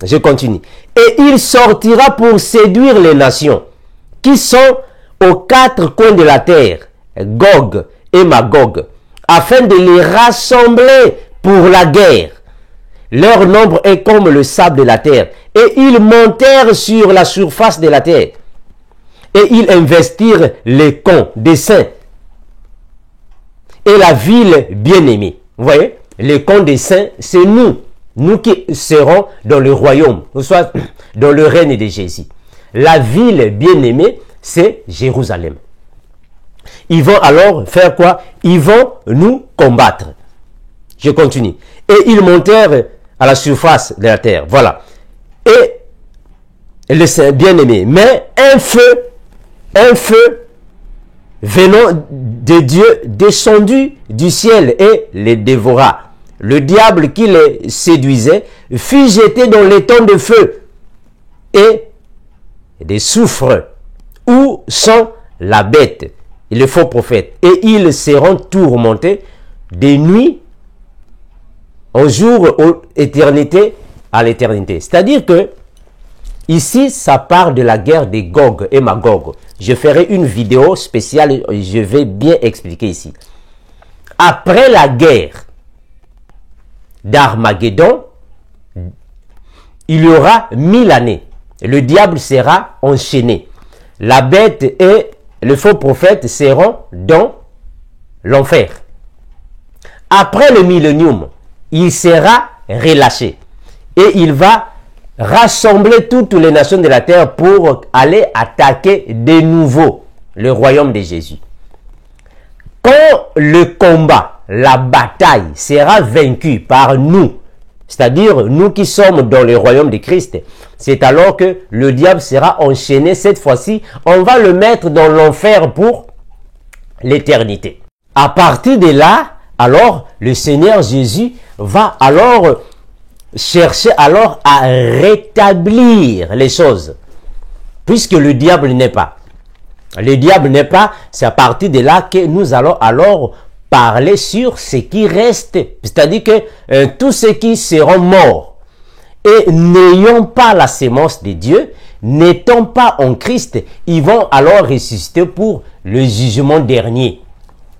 Je continue. Et il sortira pour séduire les nations qui sont aux quatre coins de la terre, Gog et Magog, afin de les rassembler pour la guerre. Leur nombre est comme le sable de la terre. Et ils montèrent sur la surface de la terre. Et ils investirent les camps des saints et la ville bien-aimée. Vous voyez, les camps des saints, c'est nous. Nous qui serons dans le royaume, soit dans le règne de Jésus. La ville bien-aimée, c'est Jérusalem. Ils vont alors faire quoi? Ils vont nous combattre. Je continue. Et ils montèrent à la surface de la terre. Voilà. Et le saint bien-aimé. Mais un feu venant de Dieu descendu du ciel et les dévora. Le diable qui les séduisait fut jeté dans l'étang de feu et des soufres où sont la bête et le faux prophète. Et ils seront tourmentés de nuit au jour, aux éternités, à l'éternité. C'est-à-dire que ici, ça parle de la guerre des Gog et Magog. Je ferai une vidéo spéciale, je vais bien expliquer ici. Après la guerre d'Armageddon, il y aura 1000 années. Le diable sera enchaîné. La bête et le faux prophète seront dans l'enfer. Après le millénium, il sera relâché. Et il va rassembler toutes les nations de la terre pour aller attaquer de nouveau le royaume de Jésus. Quand le combat, la bataille sera vaincu par nous, c'est-à-dire nous qui sommes dans le royaume de Christ, c'est alors que le diable sera enchaîné. Cette fois-ci, on va le mettre dans l'enfer pour l'éternité. À partir de là, alors, le Seigneur Jésus va alors chercher alors à rétablir les choses, puisque le diable n'est pas. Le diable n'est pas, c'est à partir de là que nous allons alors parler sur ce qui reste. C'est-à-dire que tous ceux qui seront morts et n'ayant pas la sémence de Dieu, n'étant pas en Christ, ils vont alors ressusciter pour le jugement dernier.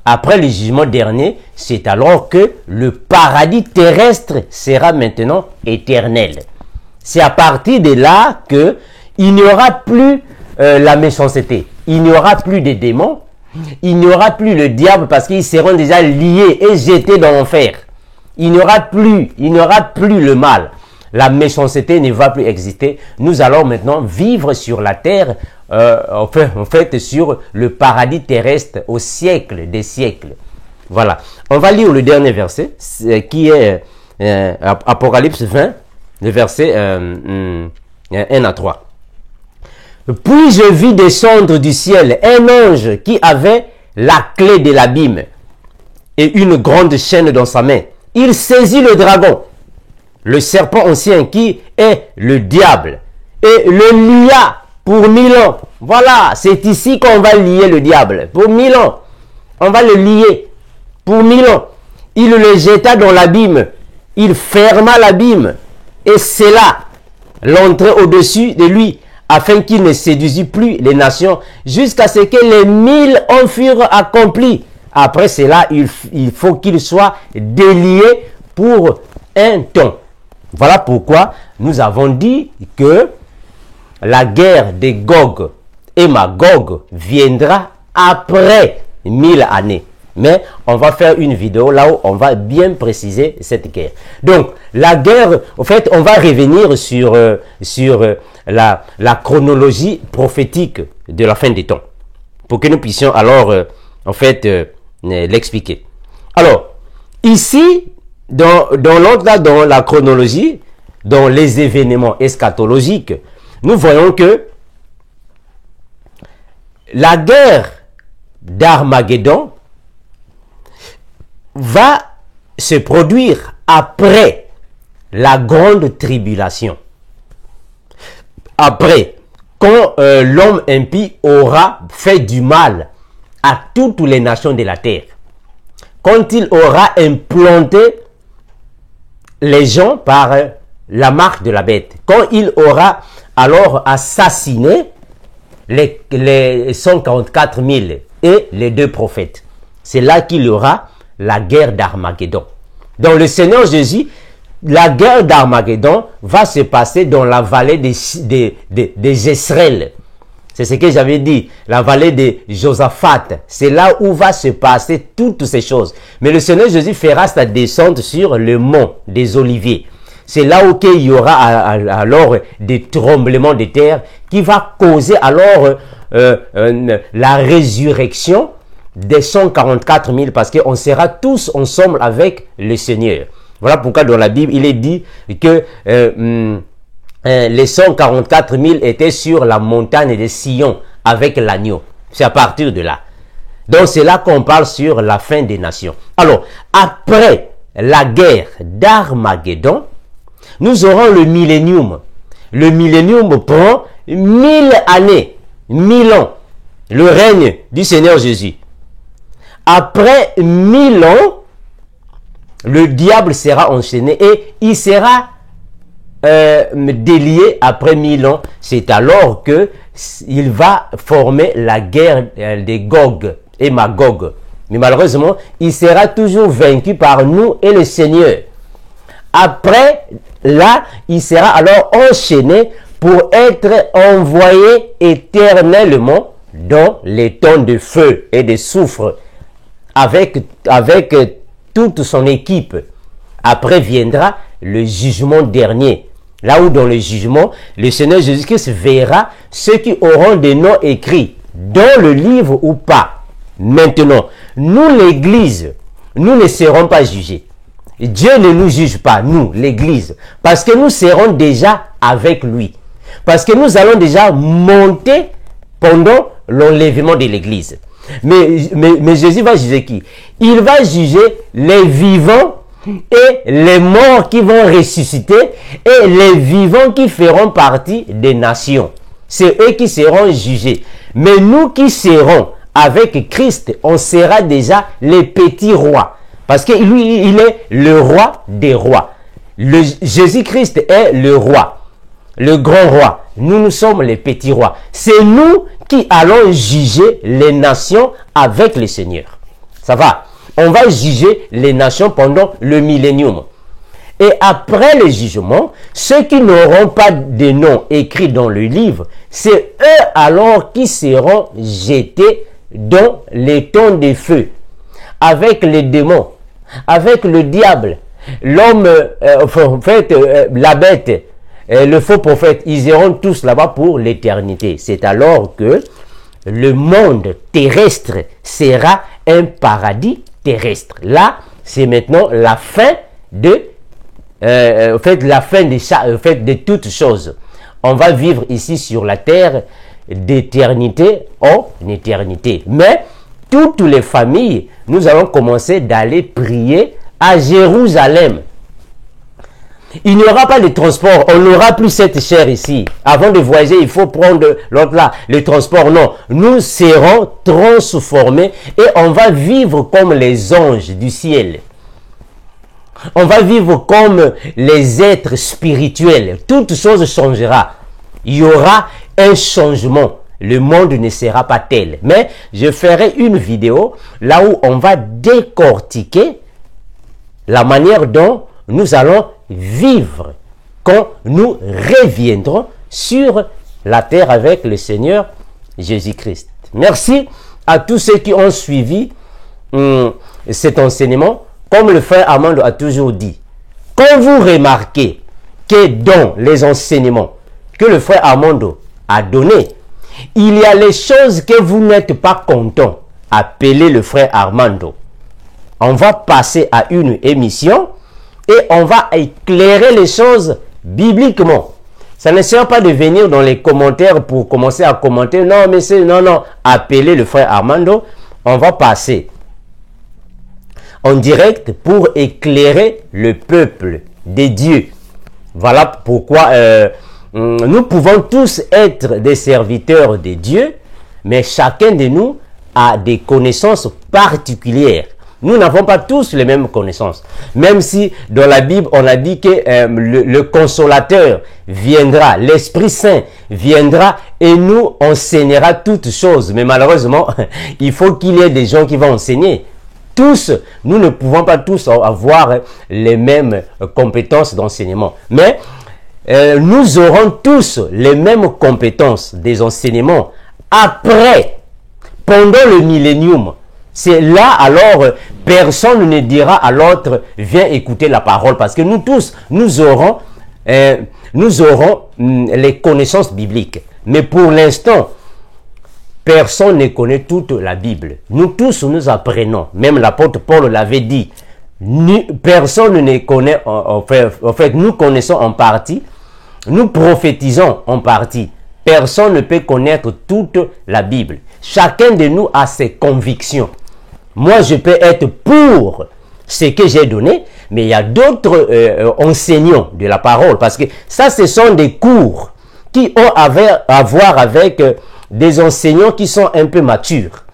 Après le jugement dernier, c'est alors que le paradis terrestre sera maintenant éternel. C'est à partir de là que il n'y aura plus la méchanceté, il n'y aura plus de démons, il n'y aura plus le diable parce qu'ils seront déjà liés et jetés dans l'enfer. Il n'y aura plus le mal. La méchanceté ne va plus exister. Nous allons maintenant vivre sur la terre, en fait, sur le paradis terrestre au siècle des siècles. Voilà. On va lire le dernier verset, qui est Apocalypse 20, le verset 1 à 3. Puis je vis descendre du ciel un ange qui avait la clé de l'abîme et une grande chaîne dans sa main. Il saisit le dragon, le serpent ancien qui est le diable, et le lia pour 1000 ans. Voilà, c'est ici qu'on va lier le diable. Pour 1000 ans. On va le lier pour 1000 ans. Il le jeta dans l'abîme. Il ferma l'abîme. Et c'est là l'entrée au-dessus de lui, afin qu'il ne séduisit plus les nations, jusqu'à ce que les 1000 ans furent accomplis. Après cela, il faut qu'il soit délié pour un temps. Voilà pourquoi nous avons dit que la guerre de Gog et Magog viendra après 1000 années. Mais on va faire une vidéo là où on va bien préciser cette guerre. Donc, la guerre, en fait, on va revenir sur la chronologie prophétique de la fin des temps. Pour que nous puissions alors, en fait, l'expliquer. Alors, ici, dans l'autre là, dans la chronologie, dans les événements eschatologiques, nous voyons que la guerre d'Armageddon va se produire après la grande tribulation. Après, quand l'homme impie aura fait du mal à toutes les nations de la terre, quand il aura implanté les gens par la marque de la bête, quand il aura alors assassiné les 144 000 et les 2 prophètes, c'est là qu'il y aura la guerre d'Armageddon. Dans le Seigneur Jésus, la guerre d'Armageddon va se passer dans la vallée des Jezreel. C'est ce que j'avais dit, la vallée de Josaphat. C'est là où va se passer toutes ces choses. Mais le Seigneur Jésus fera sa descente sur le mont des Oliviers. C'est là où il y aura alors des tremblements de terre qui va causer alors la résurrection des 144 000 parce qu'on sera tous ensemble avec le Seigneur. Voilà pourquoi dans la Bible, il est dit que les 144 000 étaient sur la montagne de Sion avec l'agneau. C'est à partir de là. Donc c'est là qu'on parle sur la fin des nations. Alors, après la guerre d'Armageddon, nous aurons le millénium. Le millénium prend 1000 années, 1000 ans, le règne du Seigneur Jésus. Après 1000 ans, le diable sera enchaîné et il sera délié après 1000 ans. C'est alors que il va former la guerre de Gog et Magog. Mais malheureusement, il sera toujours vaincu par nous et le Seigneur. Après, là, il sera alors enchaîné pour être envoyé éternellement dans les temps de feu et de soufre avec toute son équipe. Après viendra le jugement dernier. Là où dans le jugement, le Seigneur Jésus-Christ verra ceux qui auront des noms écrits dans le livre ou pas. Maintenant, nous l'Église, nous ne serons pas jugés. Dieu ne nous juge pas, nous, l'Église, parce que nous serons déjà avec lui. Parce que nous allons déjà monter pendant l'enlèvement de l'Église. Mais Jésus va juger qui? Il va juger les vivants et les morts qui vont ressusciter et les vivants qui feront partie des nations. C'est eux qui seront jugés. Mais nous qui serons avec Christ, on sera déjà les petits rois. Parce que lui, il est le roi des rois. Jésus-Christ est le roi, le grand roi. Nous sommes les petits rois. C'est nous qui allons juger les nations avec le Seigneur. Ça va? On va juger les nations pendant le millénium. Et après le jugement, ceux qui n'auront pas de nom écrits dans le livre, c'est eux alors qui seront jetés dans les temps de feu, avec les démons, avec le diable, l'homme, la bête, le faux prophète. Ils iront tous là-bas pour l'éternité. C'est alors que le monde terrestre sera un paradis terrestre. Là, c'est maintenant la fin de de toutes choses. On va vivre ici sur la terre d'éternité en éternité. Mais toutes les familles, nous allons commencer d'aller prier à Jérusalem. Il n'y aura pas de transport, on n'aura plus cette chair ici. Avant de voyager, il faut prendre l'autre là, le transport. Non, nous serons transformés et on va vivre comme les anges du ciel. On va vivre comme les êtres spirituels. Toute chose changera. Il y aura un changement. Le monde ne sera pas tel. Mais je ferai une vidéo là où on va décortiquer la manière dont nous allons vivre quand nous reviendrons sur la terre avec le Seigneur Jésus-Christ. Merci à tous ceux qui ont suivi cet enseignement. Comme le frère Armando a toujours dit, quand vous remarquez que dans les enseignements que le frère Armando a donné, il y a les choses que vous n'êtes pas content, appelez le frère Armando. On va passer à une émission et on va éclairer les choses bibliquement. Ça ne sert pas de venir dans les commentaires pour commencer à commenter. Non, mais c'est... Non. Appelez le frère Armando. On va passer en direct pour éclairer le peuple de Dieu. Voilà pourquoi nous pouvons tous être des serviteurs de Dieu, mais chacun de nous a des connaissances particulières. Nous n'avons pas tous les mêmes connaissances. Même si dans la Bible, on a dit que le consolateur viendra, l'Esprit Saint viendra et nous enseignera toutes choses. Mais malheureusement, il faut qu'il y ait des gens qui vont enseigner. Tous, nous ne pouvons pas tous avoir les mêmes compétences d'enseignement. Mais nous aurons tous les mêmes compétences des enseignements après, pendant le millénium. C'est là alors, personne ne dira à l'autre, viens écouter la parole. Parce que nous tous, nous aurons les connaissances bibliques. Mais pour l'instant, personne ne connaît toute la Bible. Nous tous, nous apprenons. Même l'apôtre Paul l'avait dit. Personne ne connaît, en fait, nous connaissons en partie. Nous prophétisons en partie. Personne ne peut connaître toute la Bible. Chacun de nous a ses convictions. Moi, je peux être pour ce que j'ai donné, mais il y a d'autres enseignants de la parole. Parce que ça, ce sont des cours qui ont à voir avec des enseignants qui sont un peu matures.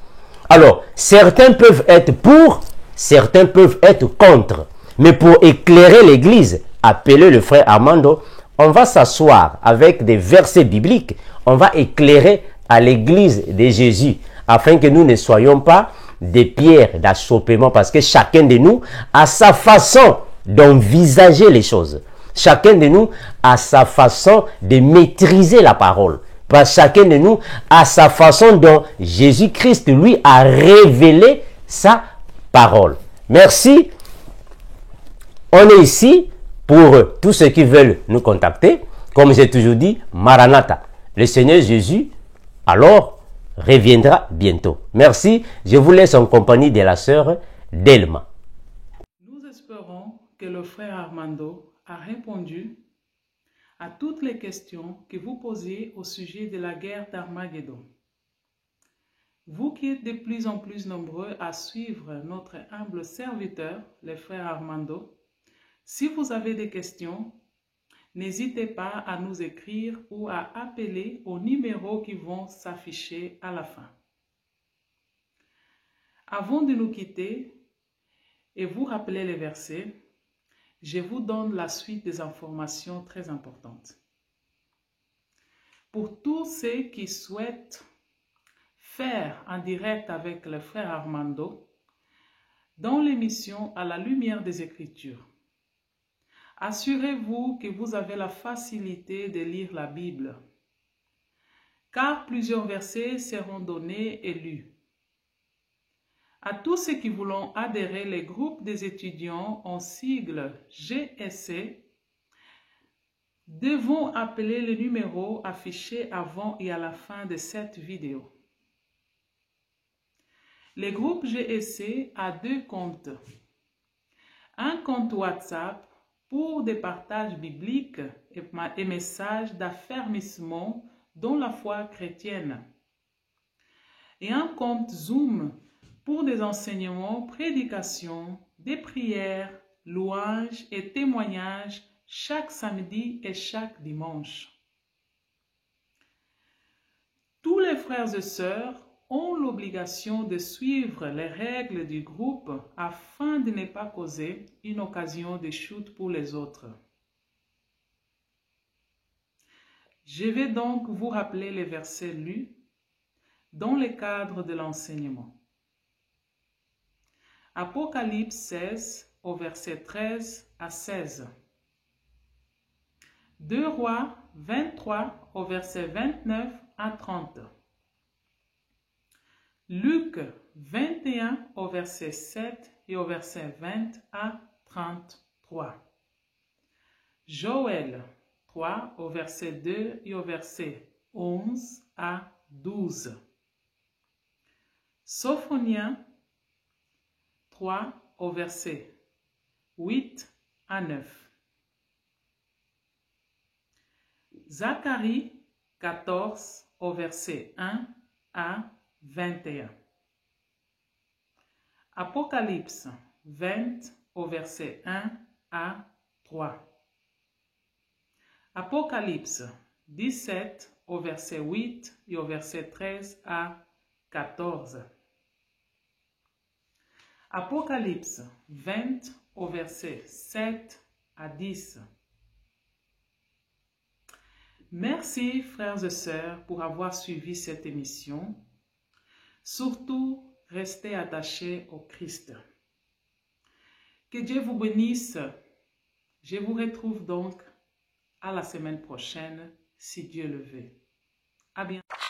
Alors, certains peuvent être pour, certains peuvent être contre. Mais pour éclairer l'Église, appelez le frère Armando, on va s'asseoir avec des versets bibliques, on va éclairer à l'Église de Jésus, afin que nous ne soyons pas des pierres d'achoppement, parce que chacun de nous a sa façon d'envisager les choses. Chacun de nous a sa façon de maîtriser la parole. Parce que chacun de nous a sa façon dont Jésus-Christ, lui, a révélé sa parole. Merci. On est ici pour tous ceux qui veulent nous contacter. Comme j'ai toujours dit, Maranatha. Le Seigneur Jésus, alors, reviendra bientôt. Merci. Je vous laisse en compagnie de la sœur Delma. Nous espérons que le frère Armando a répondu à toutes les questions que vous posez au sujet de la guerre d'Armageddon. Vous qui êtes de plus en plus nombreux à suivre notre humble serviteur, le frère Armando, si vous avez des questions, n'hésitez pas à nous écrire ou à appeler aux numéros qui vont s'afficher à la fin. Avant de nous quitter et vous rappeler les versets, je vous donne la suite des informations très importantes. Pour tous ceux qui souhaitent faire en direct avec le frère Armando dans l'émission À la lumière des Écritures, assurez-vous que vous avez la facilité de lire la Bible, car plusieurs versets seront donnés et lus. À tous ceux qui voulons adhérer les groupes des étudiants en sigle GSC, devons appeler le numéro affiché avant et à la fin de cette vidéo. Le groupe GSC a 2 comptes. Un compte WhatsApp pour des partages bibliques et messages d'affermissement dans la foi chrétienne. Et un compte Zoom pour des enseignements, prédications, des prières, louanges et témoignages chaque samedi et chaque dimanche. Tous les frères et sœurs ont l'obligation de suivre les règles du groupe afin de ne pas causer une occasion de chute pour les autres. Je vais donc vous rappeler les versets lus dans le cadre de l'enseignement. Apocalypse 16 au verset 13 à 16. 2 Rois 23 au verset 29 à 30. Luc 21 au verset 7 et au verset 20 à 33. Joël 3 au verset 2 et au verset 11 à 12. Sophoniens 3 au verset 8 à 9. Zacharie 14 au verset 1 à 21. Apocalypse 20 au verset 1 à 3. Apocalypse 17 au verset 8 et au verset 13 à 14. Apocalypse 20 au verset 7 à 10. Merci frères et sœurs pour avoir suivi cette émission. Surtout, restez attachés au Christ. Que Dieu vous bénisse. Je vous retrouve donc à la semaine prochaine, si Dieu le veut. À bientôt.